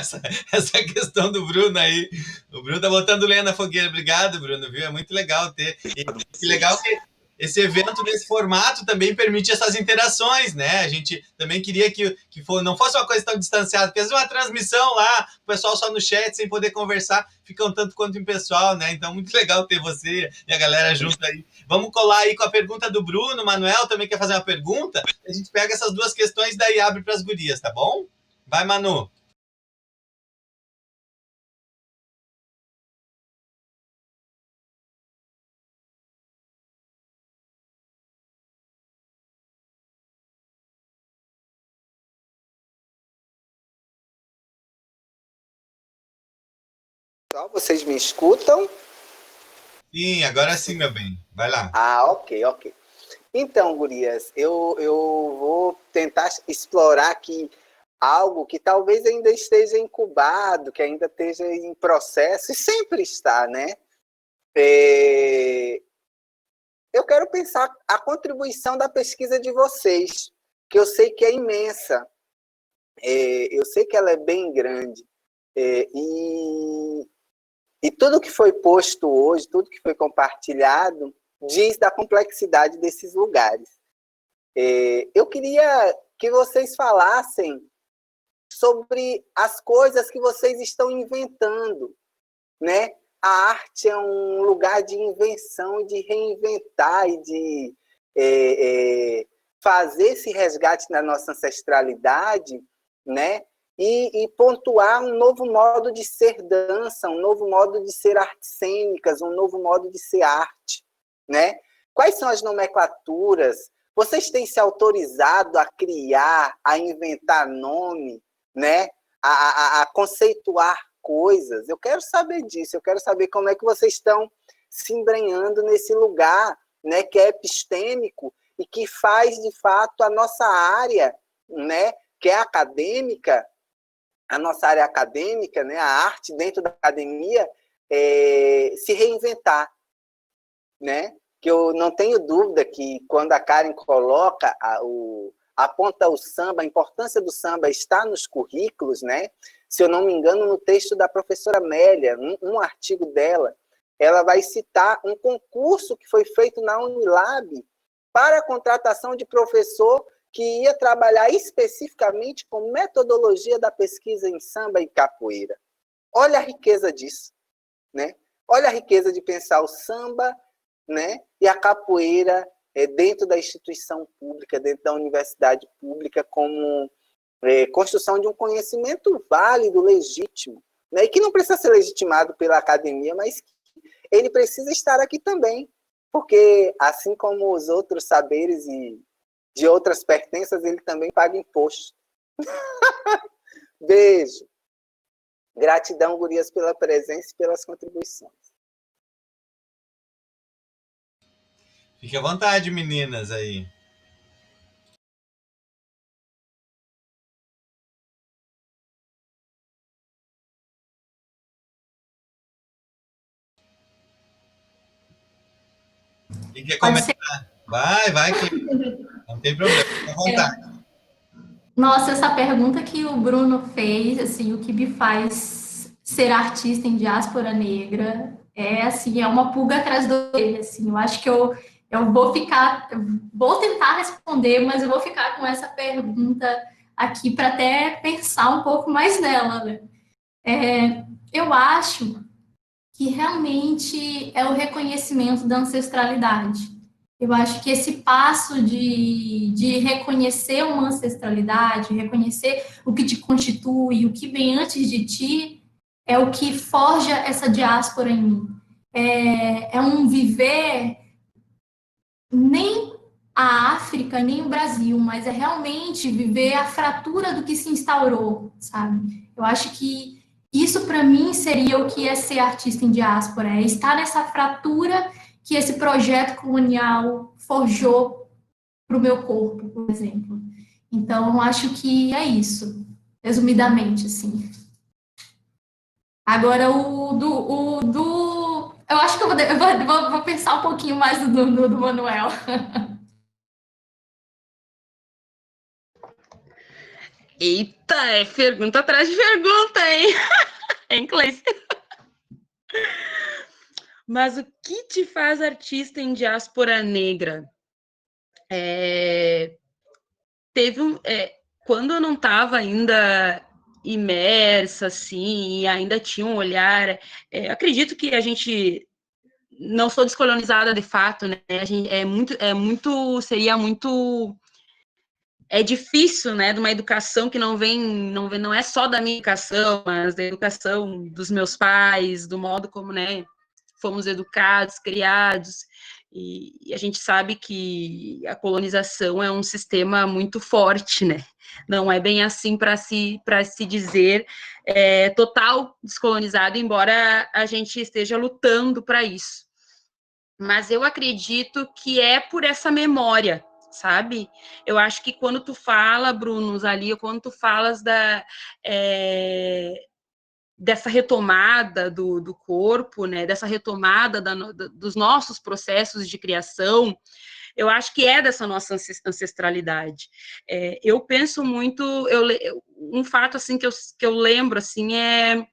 Essa questão do Bruno aí. O Bruno tá botando lenha na fogueira. Obrigado, Bruno, viu? É muito legal ter. E que legal que esse evento nesse formato também permite essas interações, né? A gente também queria que não fosse uma coisa tão distanciada, porque às vezes uma transmissão lá, o pessoal só no chat, sem poder conversar, fica um tanto quanto impessoal, né? Então, muito legal ter você e a galera junto aí. Vamos colar aí com a pergunta do Bruno. Manuel também quer fazer uma pergunta. A gente pega essas duas questões e daí abre para as gurias, tá bom? Vai, Manu. Só vocês me escutam? Sim, agora sim, meu bem. Vai lá. Ok. Então, gurias, eu vou tentar explorar aqui algo que talvez ainda esteja incubado, que ainda esteja em processo, e sempre está, né? Eu quero pensar a contribuição da pesquisa de vocês, que eu sei que é imensa, eu sei que ela é bem grande, e tudo que foi posto hoje, tudo que foi compartilhado, diz da complexidade desses lugares. Eu queria que vocês falassem sobre as coisas que vocês estão inventando, né? A arte é um lugar de invenção, de reinventar e de fazer esse resgate na nossa ancestralidade, né? E pontuar um novo modo de ser dança, um novo modo de ser artes cênicas, um novo modo de ser arte, né? Quais são as nomenclaturas? Vocês têm se autorizado a criar, a inventar nome, né? A conceituar coisas? Eu quero saber disso, eu quero saber como é que vocês estão se embrenhando nesse lugar, né, que é epistêmico e que faz, de fato, a nossa área, né, que é acadêmica, a nossa área acadêmica, né, a arte dentro da academia, se reinventar, né? Que eu não tenho dúvida que quando a Karen coloca aponta o samba, a importância do samba está nos currículos, né? Se eu não me engano, no texto da professora Amélia, um artigo dela, ela vai citar um concurso que foi feito na Unilab para a contratação de professor que ia trabalhar especificamente com metodologia da pesquisa em samba e capoeira. Olha a riqueza disso, né? Olha a riqueza de pensar o samba, né, e a capoeira dentro da instituição pública, dentro da universidade pública, como construção de um conhecimento válido, legítimo, né, e que não precisa ser legitimado pela academia, mas ele precisa estar aqui também, porque, assim como os outros saberes e de outras pertenças, ele também paga imposto. Beijo. Gratidão, gurias, pela presença e pelas contribuições. Fique à vontade, meninas, aí. Quem quer começar? Vai, não tem problema, fique à vontade. Nossa, essa pergunta que o Bruno fez, assim, o que me faz ser artista em diáspora negra, assim, é uma pulga atrás do orelha, assim, eu acho que eu vou tentar responder, mas eu vou ficar com essa pergunta aqui para até pensar um pouco mais nela, né? Eu acho que realmente é o reconhecimento da ancestralidade. Eu acho que esse passo de reconhecer uma ancestralidade, reconhecer o que te constitui, o que vem antes de ti, é o que forja essa diáspora em mim. É um viver nem a África, nem o Brasil, mas é realmente viver a fratura do que se instaurou, sabe? Eu acho que isso, para mim, seria o que é ser artista em diáspora, é estar nessa fratura que esse projeto colonial forjou para o meu corpo, por exemplo. Então, acho que é isso, resumidamente, assim. Agora, eu acho que eu vou pensar um pouquinho mais do Manuel. Eita, é pergunta atrás de pergunta, hein? Em inglês. Mas o que te faz artista em diáspora negra? Quando eu não estava ainda imersa, assim, e ainda tinha um olhar, acredito que a gente não sou descolonizada de fato, né? A gente seria muito difícil, né, de uma educação que não é só da minha educação, mas da educação dos meus pais, do modo como, né, fomos educados, criados, e a gente sabe que a colonização é um sistema muito forte, né? Não é bem assim para se dizer total descolonizado, embora a gente esteja lutando para isso. Mas eu acredito que é por essa memória, sabe? Eu acho que quando tu fala, Bruno, ali, quando tu falas dessa retomada do corpo, né? Dessa retomada dos nossos processos de criação, eu acho que é dessa nossa ancestralidade. Eu penso muito, um fato assim que eu lembro assim é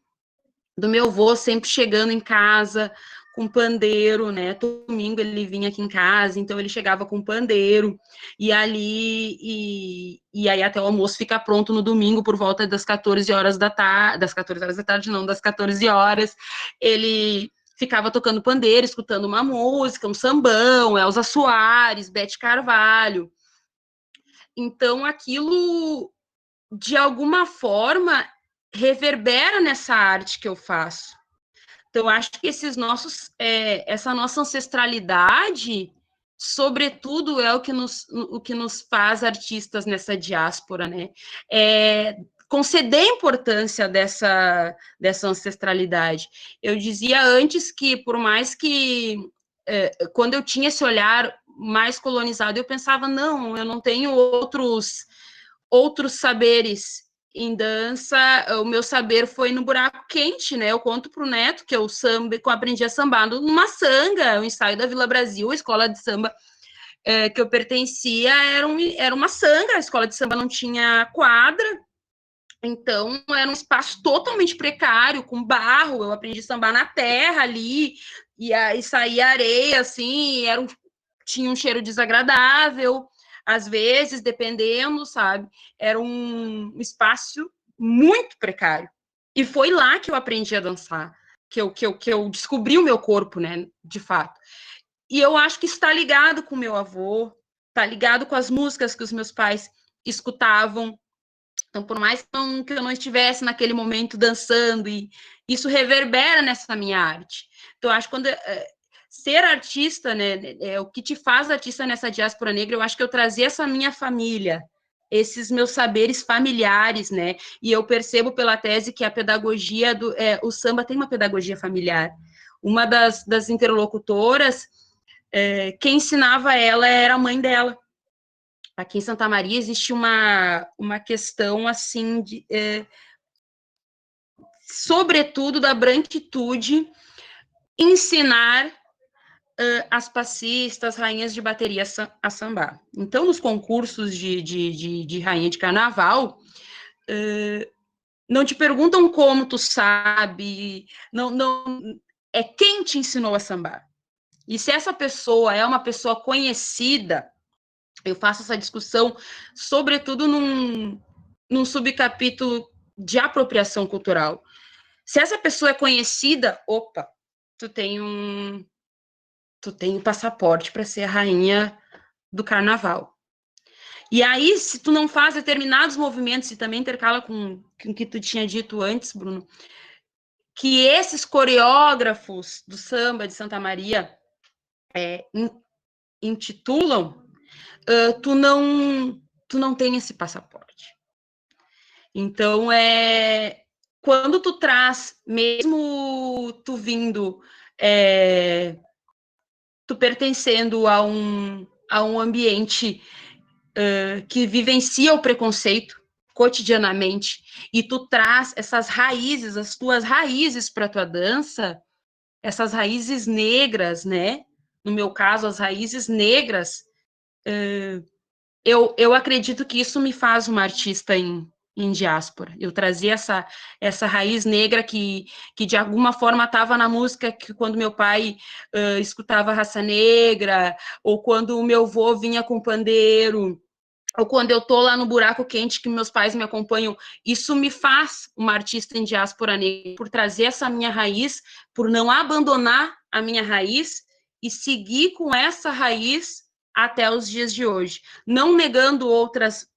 do meu avô sempre chegando em casa com pandeiro, né? Todo domingo ele vinha aqui em casa, então ele chegava com pandeiro, e aí até o almoço fica pronto no domingo por volta das 14 horas da tarde, das 14 horas da tarde não, das 14 horas, ele ficava tocando pandeiro, escutando uma música, um sambão, Elza Soares, Bete Carvalho. Então aquilo, de alguma forma, reverbera nessa arte que eu faço. Então, acho que essa nossa ancestralidade, sobretudo, é o que nos faz artistas nessa diáspora, né? Conceder importância dessa ancestralidade. Eu dizia antes que, por mais que, quando eu tinha esse olhar mais colonizado, eu pensava, não, eu não tenho outros saberes em dança, o meu saber foi no buraco quente, né? Eu conto para o Neto que eu aprendi a sambar numa sanga, o ensaio da Vila Brasil, a escola de samba que eu pertencia era uma sanga, a escola de samba não tinha quadra, então era um espaço totalmente precário, com barro, eu aprendi a sambar na terra ali, e aí saía areia, assim, tinha um cheiro desagradável, às vezes, dependendo, sabe? Era um espaço muito precário. E foi lá que eu aprendi a dançar, que eu descobri o meu corpo, né, de fato. E eu acho que está ligado com o meu avô, está ligado com as músicas que os meus pais escutavam. Então, por mais que eu não estivesse naquele momento dançando, e isso reverbera nessa minha arte. Então, eu acho que ser artista, né, o que te faz artista nessa diáspora negra, eu acho que eu trazer essa minha família, esses meus saberes familiares, né, e eu percebo pela tese que a pedagogia o samba tem uma pedagogia familiar. Uma das interlocutoras, quem ensinava ela era a mãe dela. Aqui em Santa Maria existe uma questão, assim, sobretudo da branquitude, ensinar as passistas, rainhas de bateria a sambar. Então, nos concursos de rainha de carnaval, não te perguntam como tu sabe, não é quem te ensinou a sambar. E se essa pessoa é uma pessoa conhecida, eu faço essa discussão, sobretudo num subcapítulo de apropriação cultural. Se essa pessoa é conhecida, opa, tu tem um passaporte para ser a rainha do carnaval. E aí, se tu não faz determinados movimentos, e também intercala com o que tu tinha dito antes, Bruno, que esses coreógrafos do samba de Santa Maria intitulam, tu não tem esse passaporte. Então, quando tu traz, mesmo tu vindo, tu pertencendo a um ambiente que vivencia o preconceito cotidianamente, e tu traz essas raízes, as tuas raízes para a tua dança, essas raízes negras, né? No meu caso, as raízes negras, eu acredito que isso me faz uma artista em diáspora. Eu trazia essa raiz negra que de alguma forma estava na música, que quando meu pai escutava Raça Negra, ou quando o meu avô vinha com pandeiro, ou quando eu tô lá no buraco quente que meus pais me acompanham, isso me faz uma artista em diáspora negra, por trazer essa minha raiz, por não abandonar a minha raiz e seguir com essa raiz até os dias de hoje, não negando outras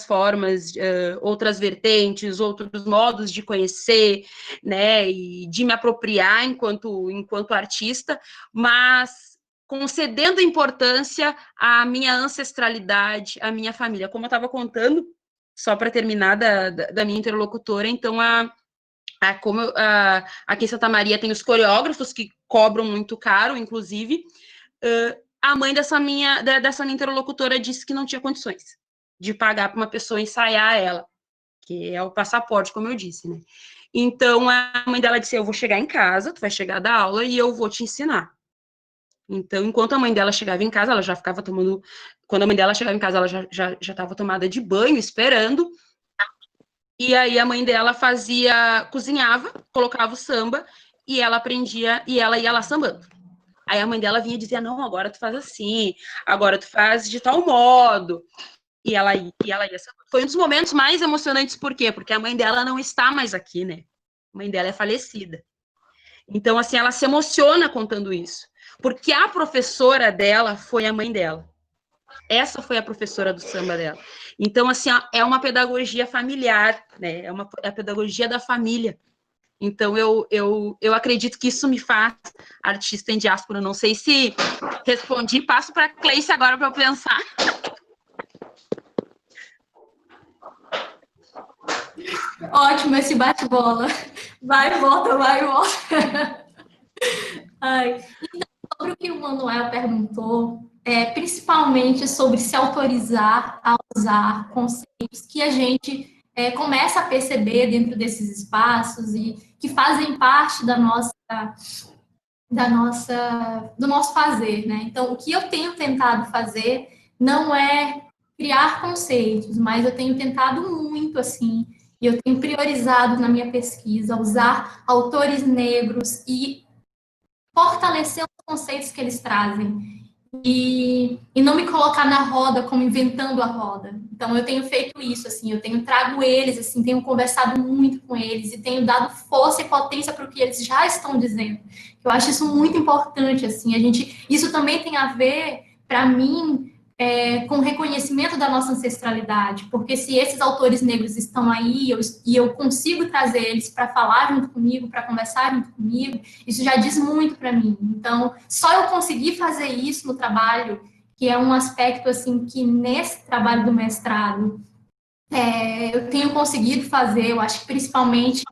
formas, outras vertentes, outros modos de conhecer, né, e de me apropriar enquanto artista, mas concedendo importância à minha ancestralidade, à minha família. Como eu estava contando, só para terminar da minha interlocutora, então, aqui em Santa Maria tem os coreógrafos que cobram muito caro, inclusive, a mãe dessa minha interlocutora disse que não tinha condições de pagar para uma pessoa ensaiar ela, que é o passaporte, como eu disse, né? Então, a mãe dela disse, eu vou chegar em casa, tu vai chegar da aula e eu vou te ensinar. Então, enquanto a mãe dela chegava em casa, ela já ficava tomando... Quando a mãe dela chegava em casa, ela já estava tomada de banho, esperando. E aí a mãe dela cozinhava, colocava o samba, e ela aprendia, e ela ia lá sambando. Aí a mãe dela vinha e dizia, não, agora tu faz assim, agora tu faz de tal modo. E ela ia sambando. Foi um dos momentos mais emocionantes, por quê? Porque a mãe dela não está mais aqui, né? A mãe dela é falecida. Então, assim, ela se emociona contando isso. Porque a professora dela foi a mãe dela. Essa foi a professora do samba dela. Então, assim, é uma pedagogia familiar, né? É a pedagogia da família. Então, eu acredito que isso me faz artista em diáspora. Não sei se respondi. Passo para a Cleice agora para eu pensar. Ótimo esse bate-bola. Vai e volta, vai e volta. Ai. Então, sobre o que o Manuel perguntou, principalmente sobre se autorizar a usar conceitos que a gente começa a perceber dentro desses espaços e que fazem parte do nosso fazer, né? Então, o que eu tenho tentado fazer não é criar conceitos, mas eu tenho tentado muito, assim, e eu tenho priorizado na minha pesquisa usar autores negros e fortalecer os conceitos que eles trazem. E não me colocar na roda como inventando a roda. Então, eu tenho feito isso, assim, eu tenho trago eles, assim, tenho conversado muito com eles e tenho dado força e potência para o que eles já estão dizendo. Eu acho isso muito importante, assim, isso também tem a ver, para mim, com o reconhecimento da nossa ancestralidade, porque se esses autores negros estão aí e eu consigo trazer eles para falar junto comigo, para conversar junto comigo, isso já diz muito para mim. Então, só eu conseguir fazer isso no trabalho, que é um aspecto assim que nesse trabalho do mestrado eu tenho conseguido fazer, eu acho que principalmente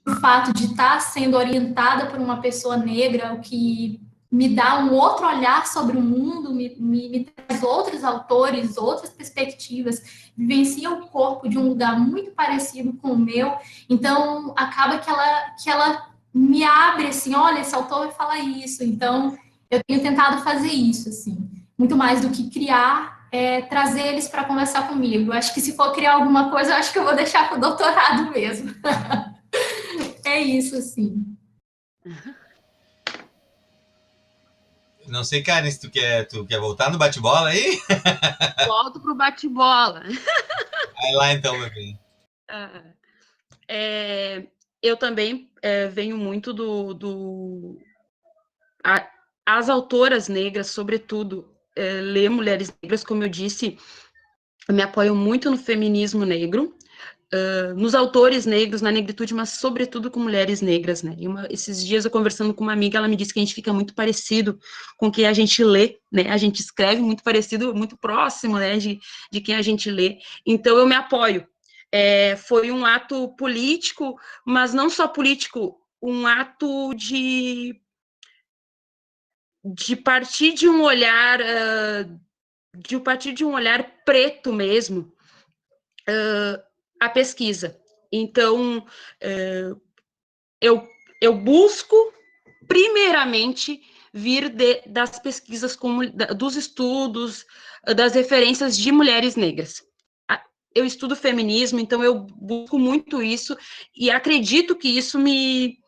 o fato de estar sendo orientada por uma pessoa negra, o que me dá um outro olhar sobre o mundo, me traz outros autores, outras perspectivas, vivencia o corpo de um lugar muito parecido com o meu, então acaba que ela me abre assim, olha, esse autor vai falar isso, então eu tenho tentado fazer isso, assim, muito mais do que criar, trazer eles para conversar comigo. Eu acho que se for criar alguma coisa, eu acho que eu vou deixar para o doutorado mesmo. É isso, assim. Não sei, Karen, se tu quer voltar no bate-bola aí? Volto pro bate-bola. Vai lá então, meu bem. Eu também venho muito as autoras negras, sobretudo, ler mulheres negras, como eu disse, eu me apoio muito no feminismo negro, nos autores negros, na negritude, mas sobretudo com mulheres negras, né? Esses dias eu conversando com uma amiga, ela me disse que a gente fica muito parecido com quem a gente lê, né? A gente escreve muito parecido, muito próximo, né? De quem a gente lê. Então eu me apoio. Foi um ato político, mas não só político, um ato de partir de um olhar preto mesmo, a pesquisa. Então, eu busco, primeiramente, vir das pesquisas, dos estudos, das referências de mulheres negras. Eu estudo feminismo, então eu busco muito isso, e acredito que isso me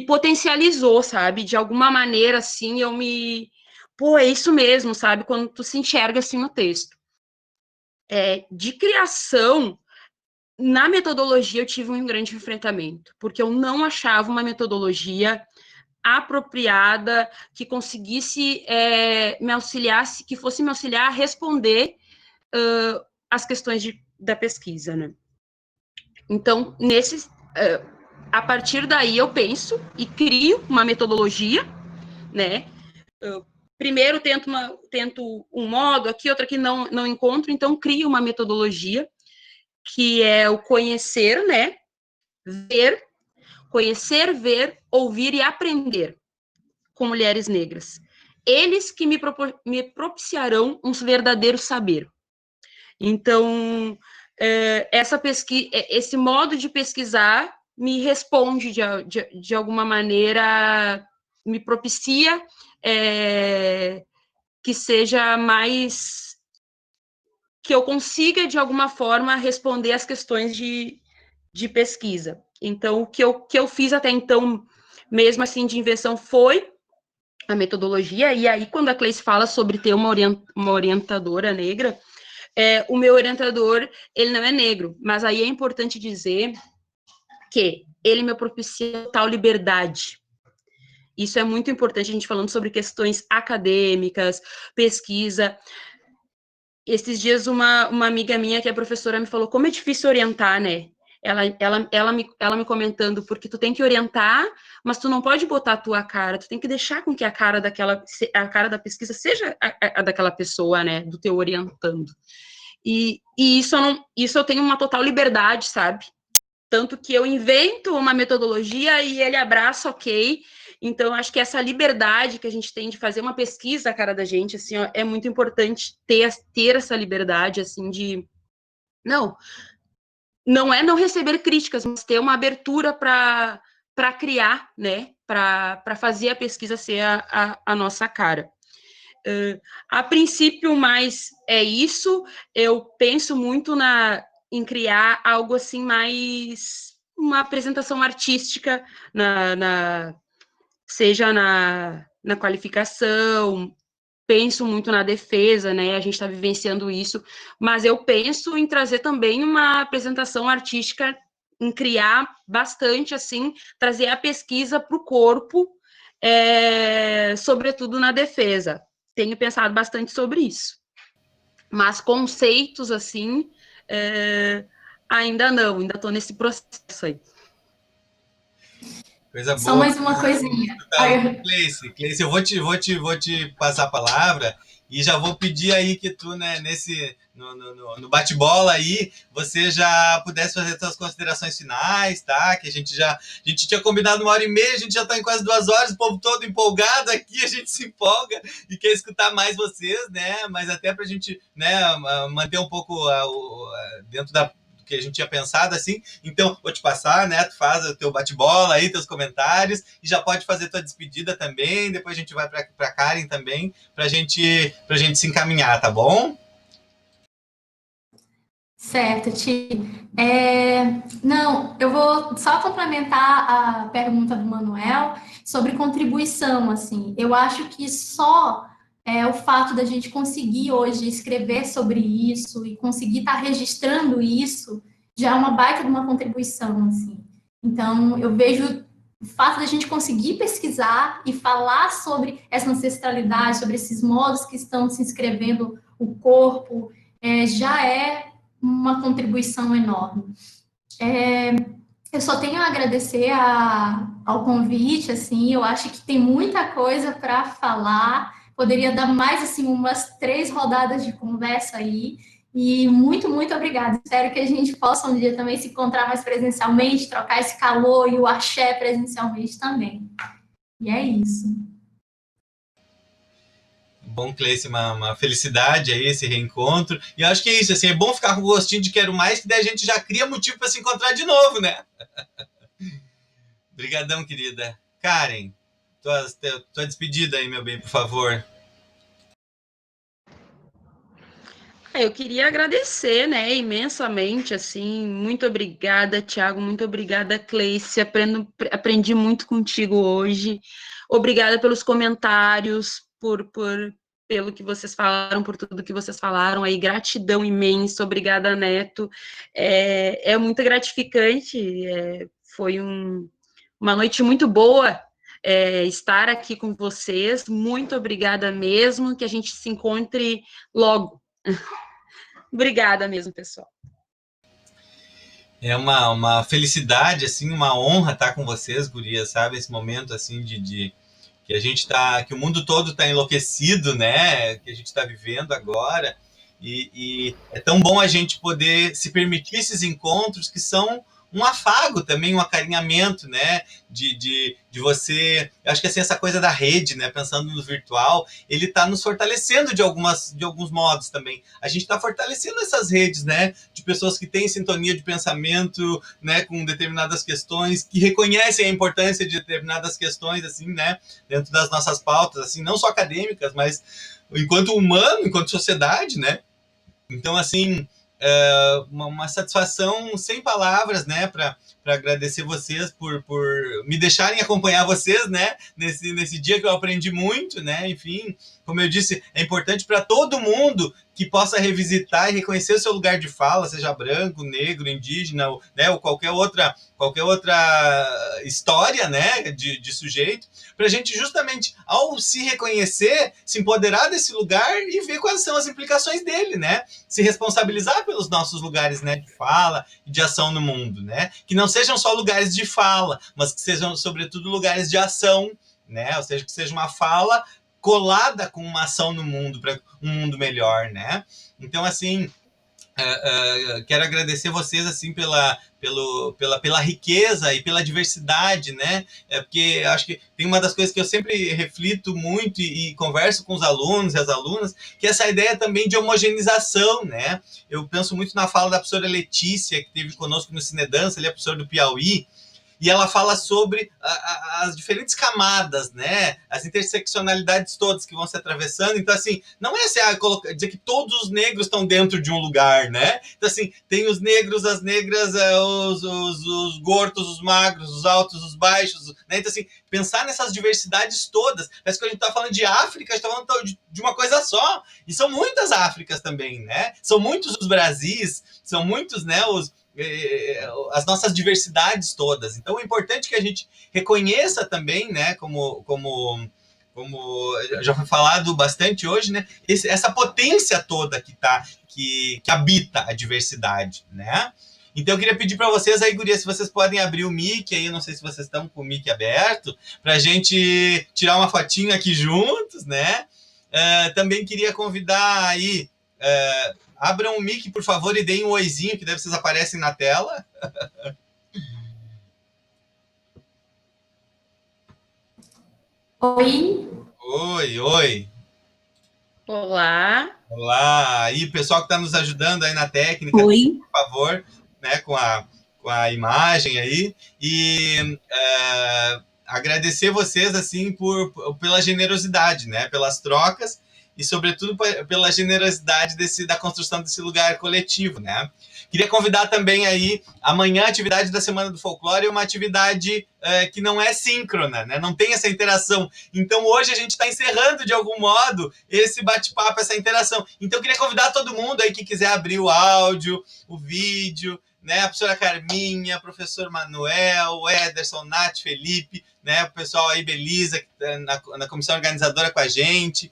potencializou, sabe? De alguma maneira, assim, Pô, é isso mesmo, sabe? Quando tu se enxerga, assim, no texto. De criação, na metodologia eu tive um grande enfrentamento, porque eu não achava uma metodologia apropriada, que conseguisse me auxiliasse, que fosse me auxiliar a responder as questões da pesquisa, né? Então, a partir daí eu penso e crio uma metodologia, né? Primeiro tento um modo aqui, outro aqui não encontro, então crio uma metodologia que é o conhecer, né? Conhecer, ver, ouvir e aprender com mulheres negras. Eles que me propiciarão um verdadeiro saber. Então, esse modo de pesquisar me responde de alguma maneira, me propicia que seja mais, que eu consiga de alguma forma responder as questões de pesquisa. Então, o que eu fiz até então mesmo assim de invenção foi a metodologia. E aí, quando a Cleice fala sobre ter uma orientadora negra, o meu orientador, ele não é negro, mas aí é importante dizer que ele me propicia total liberdade. Isso é muito importante, a gente falando sobre questões acadêmicas, pesquisa. Esses dias, uma amiga minha, que é professora, me falou como é difícil orientar, né? Ela me comentando, porque tu tem que orientar, mas tu não pode botar a tua cara, tu tem que deixar com que a cara da pesquisa seja a daquela pessoa, né? Do teu orientando. E isso eu tenho uma total liberdade, sabe? Tanto que eu invento uma metodologia e ele abraça, ok. Então, acho que essa liberdade que a gente tem de fazer uma pesquisa, cara, da gente, assim, ó, é muito importante ter essa liberdade, assim, de... Não é não receber críticas, mas ter uma abertura para criar, né? Para fazer a pesquisa ser a nossa cara. A princípio, mais é isso. Eu penso muito em criar algo assim mais uma apresentação artística, seja na qualificação, penso muito na defesa, né? A gente está vivenciando isso, mas eu penso em trazer também uma apresentação artística, em criar bastante, assim, trazer a pesquisa para o corpo, sobretudo na defesa. Tenho pensado bastante sobre isso. Mas conceitos, assim, ainda não, ainda estou nesse processo aí. Coisa boa. Só mais uma coisinha. Cleice, eu vou te passar a palavra e já vou pedir aí que tu, né, no bate-bola aí, você já pudesse fazer suas considerações finais, tá? Que a gente tinha combinado 1h30, a gente já tá em quase 2 horas, o povo todo empolgado aqui, a gente se empolga e quer escutar mais vocês, né? Mas até pra gente, né, manter um pouco dentro que a gente tinha pensado, assim. Então, vou te passar, né? Tu faz o teu bate-bola aí, teus comentários, e já pode fazer tua despedida também. Depois a gente vai para Karen também, pra gente se encaminhar, tá bom? Certo, Ti. Não, eu vou só complementar a pergunta do Manuel sobre contribuição, assim. Eu acho que só o fato da gente conseguir hoje escrever sobre isso e conseguir estar registrando isso já é uma baita de uma contribuição, assim. Então, eu vejo o fato da gente conseguir pesquisar e falar sobre essa ancestralidade, sobre esses modos que estão se inscrevendo o corpo, já é uma contribuição enorme. Eu só tenho a agradecer ao convite, assim, eu acho que tem muita coisa para falar, poderia dar mais, assim, umas 3 rodadas de conversa aí, e muito, muito obrigada. Espero que a gente possa um dia também se encontrar mais presencialmente, trocar esse calor e o axé presencialmente também. E é isso. Bom, Cleice, uma felicidade aí esse reencontro. E eu acho que é isso, assim, é bom ficar com o gostinho de quero mais, que daí a gente já cria motivo para se encontrar de novo, né? Obrigadão, querida. Karen, tua despedida aí, meu bem, por favor. Eu queria agradecer, né, imensamente, assim, muito obrigada, Tiago, muito obrigada, Cleice, aprendi muito contigo hoje, obrigada pelos comentários, pelo que vocês falaram, por tudo que vocês falaram, aí, gratidão imensa, obrigada, Neto, é muito gratificante, foi uma noite muito boa, estar aqui com vocês, muito obrigada mesmo, que a gente se encontre logo. Obrigada mesmo, pessoal. É uma felicidade, assim, uma honra estar com vocês, gurias, sabe? Esse momento, assim, de que a gente que o mundo todo está enlouquecido, né? Que a gente está vivendo agora. E é tão bom a gente poder se permitir esses encontros que são um afago também, um acarinhamento, né? De você... Eu acho que assim, essa coisa da rede, né? Pensando no virtual, ele está nos fortalecendo de alguns modos também. A gente está fortalecendo essas redes, né? De pessoas que têm sintonia de pensamento, né? Com determinadas questões, que reconhecem a importância de determinadas questões, assim, né? Dentro das nossas pautas, assim, não só acadêmicas, mas enquanto humano, enquanto sociedade, né? Então, assim, uma satisfação sem palavras, né, para agradecer vocês por me deixarem acompanhar vocês, né? Nesse dia que eu aprendi muito, né? Enfim, como eu disse, é importante para todo mundo que possa revisitar e reconhecer o seu lugar de fala, seja branco, negro, indígena, né? Ou qualquer outra história, né? De sujeito, para a gente justamente, ao se reconhecer, se empoderar desse lugar e ver quais são as implicações dele, né? Se responsabilizar pelos nossos lugares, né, de fala e de ação no mundo, né? Que não sejam só lugares de fala, mas que sejam, sobretudo, lugares de ação, né? Ou seja, que seja uma fala colada com uma ação no mundo, para um mundo melhor, né? Então, assim, quero agradecer vocês assim pela riqueza e pela diversidade, né? Porque acho que tem uma das coisas que eu sempre reflito muito e converso com os alunos e as alunas, que é essa ideia também de homogeneização, né? Eu penso muito na fala da professora Letícia, que esteve conosco no Cinedança, ela é professora do Piauí, e ela fala sobre as diferentes camadas, né? As interseccionalidades todas que vão se atravessando. Então, assim, não é dizer que todos os negros estão dentro de um lugar, né? Então, assim, tem os negros, as negras, os gordos, os magros, os altos, os baixos, né? Então, assim, pensar nessas diversidades todas. Parece que a gente está falando de África, a gente está falando de uma coisa só. E são muitas Áfricas também, né? São muitos os Brasis, são muitos, né, as nossas diversidades todas. Então é importante que a gente reconheça também, né, como já foi falado bastante hoje, né, essa potência toda que habita a diversidade, né? Então eu queria pedir para vocês aí, guria, se vocês podem abrir o mic aí, eu não sei se vocês estão com o mic aberto, para a gente tirar uma fotinha aqui juntos, né? Também queria convidar aí, abram o mic, por favor, e deem um oizinho, que deve vocês aparecem na tela. Oi. Oi, oi. Olá. Olá. Aí, o pessoal que está nos ajudando aí na técnica, Oi. por favor, né, com a imagem aí. E agradecer vocês, assim, pela generosidade, né, pelas trocas e, sobretudo, pela generosidade da construção desse lugar coletivo, né? Queria convidar também aí, amanhã a atividade da Semana do Folclore é uma atividade que não é síncrona, né? Não tem essa interação. Então, hoje a gente está encerrando, de algum modo, esse bate-papo, essa interação. Então, eu queria convidar todo mundo aí que quiser abrir o áudio, o vídeo, né? A professora Carminha, o professor Manuel, o Ederson, Nath, Felipe, né? O pessoal aí, Belisa, na comissão organizadora com a gente.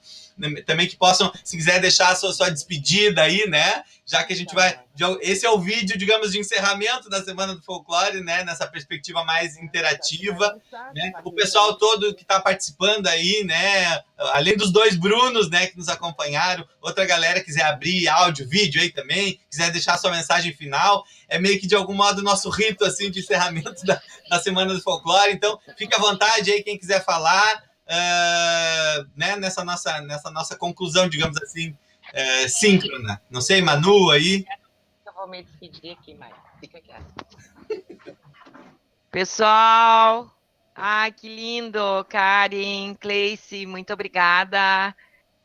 Também que possam, se quiser deixar a sua despedida aí, né? Já que a gente vai... Esse é o vídeo, digamos, de encerramento da Semana do Folclore, né? Nessa perspectiva mais interativa, né? O pessoal todo que está participando aí, né? Além dos dois Brunos, né? Que nos acompanharam, outra galera quiser abrir áudio, vídeo aí também, quiser deixar a sua mensagem final, é meio que, de algum modo, o nosso rito, assim, de encerramento da Semana do Folclore. Então, fique à vontade aí, quem quiser falar, né? Nessa nossa conclusão, digamos assim, síncrona. Não sei, Manu aí. Eu vou me despedir aqui, mas fica quieto. Pessoal, ai, que lindo, Karen, Cleice, muito obrigada,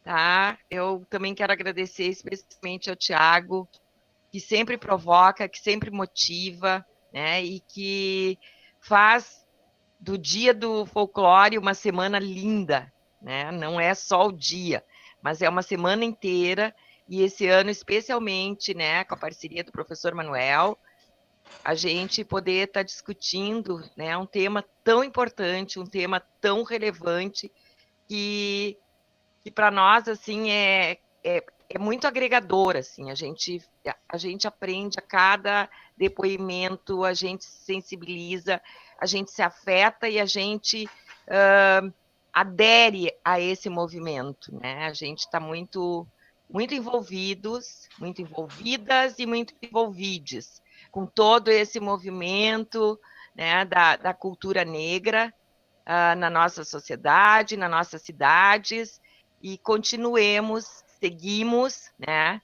tá? Eu também quero agradecer especialmente ao Tiago, que sempre provoca, que sempre motiva, né? E que faz do Dia do Folclore uma semana linda, né? Não é só o dia, mas é uma semana inteira, e esse ano especialmente, né, com a parceria do professor Manuel, a gente poder estar discutindo, né, um tema tão importante, um tema tão relevante, que para nós, assim, é muito agregador, assim, a gente aprende a cada depoimento, a gente se sensibiliza, a gente se afeta e a gente adere a esse movimento, né? A gente está muito envolvidas e muito envolvidos com todo esse movimento, né, da cultura negra na nossa sociedade, nas nossas cidades, e seguimos, né,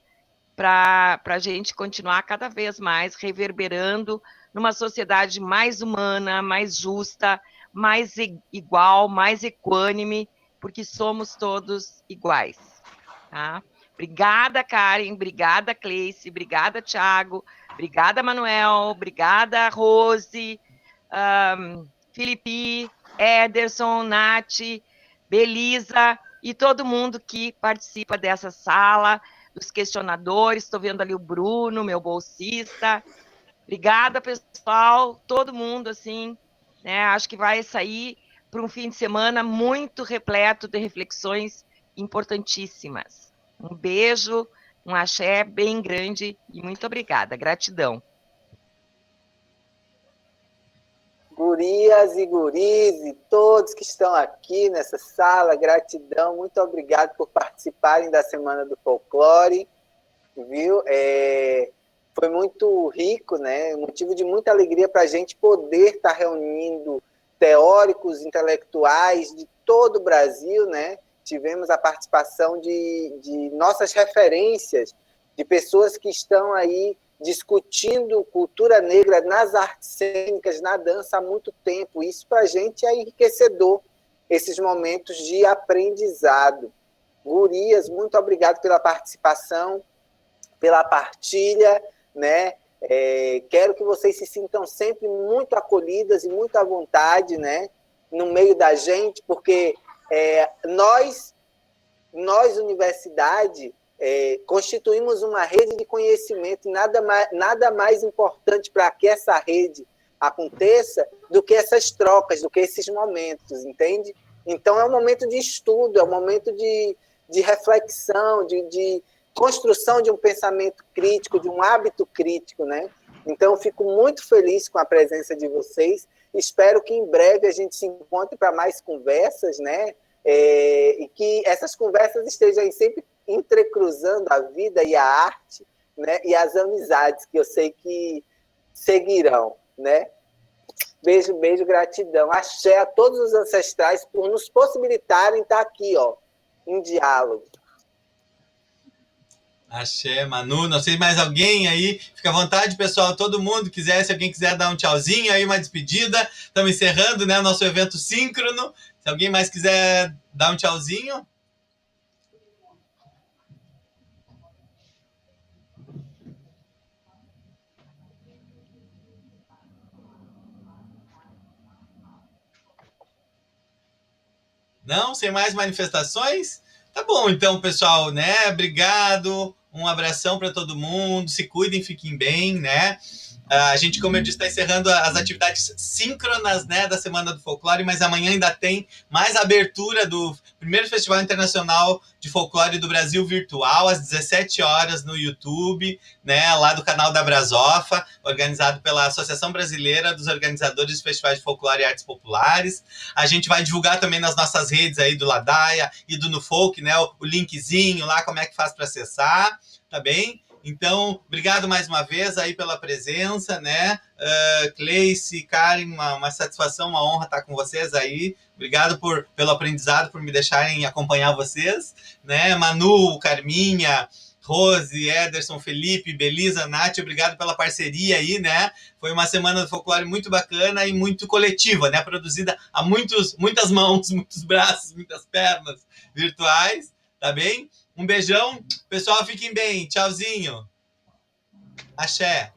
para a gente continuar cada vez mais reverberando numa sociedade mais humana, mais justa, mais igual, mais equânime, porque somos todos iguais, tá? Obrigada, Karen, obrigada, Cleice, obrigada, Thiago, Obrigada, Manuel. Obrigada, Rose, Felipe, Ederson, Nath, Belisa e todo mundo que participa dessa sala, dos questionadores. Estou vendo ali o Bruno, meu bolsista. Obrigada, pessoal. Todo mundo, assim, né? Acho que vai sair para um fim de semana muito repleto de reflexões importantíssimas. Um beijo, um axé bem grande e muito obrigada. Gratidão. Gurias e guris e todos que estão aqui nessa sala, gratidão, muito obrigado por participarem da Semana do Folclore, viu? Foi muito rico, né? Motivo de muita alegria para a gente poder estar reunindo teóricos, intelectuais de todo o Brasil, né? Tivemos a participação de nossas referências, de pessoas que estão aí discutindo cultura negra nas artes cênicas, na dança há muito tempo. Isso para a gente é enriquecedor, esses momentos de aprendizado. Gurias, muito obrigado pela participação, pela partilha, né? Quero que vocês se sintam sempre muito acolhidas e muito à vontade, né? No meio da gente, porque nós, universidade, constituímos uma rede de conhecimento, e nada mais importante para que essa rede aconteça do que essas trocas, do que esses momentos, entende? Então, é um momento de estudo, é um momento de reflexão, de construção de um pensamento crítico, de um hábito crítico, né? Então, eu fico muito feliz com a presença de vocês, espero que em breve a gente se encontre para mais conversas, né? E que essas conversas estejam sempre entrecruzando a vida e a arte, né? E as amizades, que eu sei que seguirão, né? Beijo, beijo, gratidão. Axé a todos os ancestrais por nos possibilitarem estar aqui, ó, em diálogo. Axé, Manu, não sei mais alguém aí, fica à vontade, pessoal, todo mundo quiser, se alguém quiser dar um tchauzinho aí, uma despedida, estamos encerrando, né, nosso evento síncrono, se alguém mais quiser dar um tchauzinho. Não? Sem mais manifestações? Tá bom, então, pessoal, né? Obrigado, um abração para todo mundo, se cuidem, fiquem bem, né? A gente, como eu disse, está encerrando as atividades síncronas, né, da Semana do Folclore, mas amanhã ainda tem mais abertura do primeiro Festival Internacional de Folclore do Brasil virtual, às 17 horas no YouTube, né, lá do canal da Brasofa, organizado pela Associação Brasileira dos Organizadores de Festivais de Folclore e Artes Populares. A gente vai divulgar também nas nossas redes aí do Ladaia e do NuFolk, né, o linkzinho lá, como é que faz para acessar, tá bem? Então, obrigado mais uma vez aí pela presença, né? Cleice, Karen, uma satisfação, uma honra estar com vocês aí. Obrigado pelo aprendizado, por me deixarem acompanhar vocês, né? Manu, Carminha, Rose, Ederson, Felipe, Belisa, Nath, obrigado pela parceria aí, né? Foi uma semana do folclore muito bacana e muito coletiva, né? Produzida a muitas mãos, muitos braços, muitas pernas virtuais, tá bem? Um beijão. Pessoal, fiquem bem. Tchauzinho. Axé.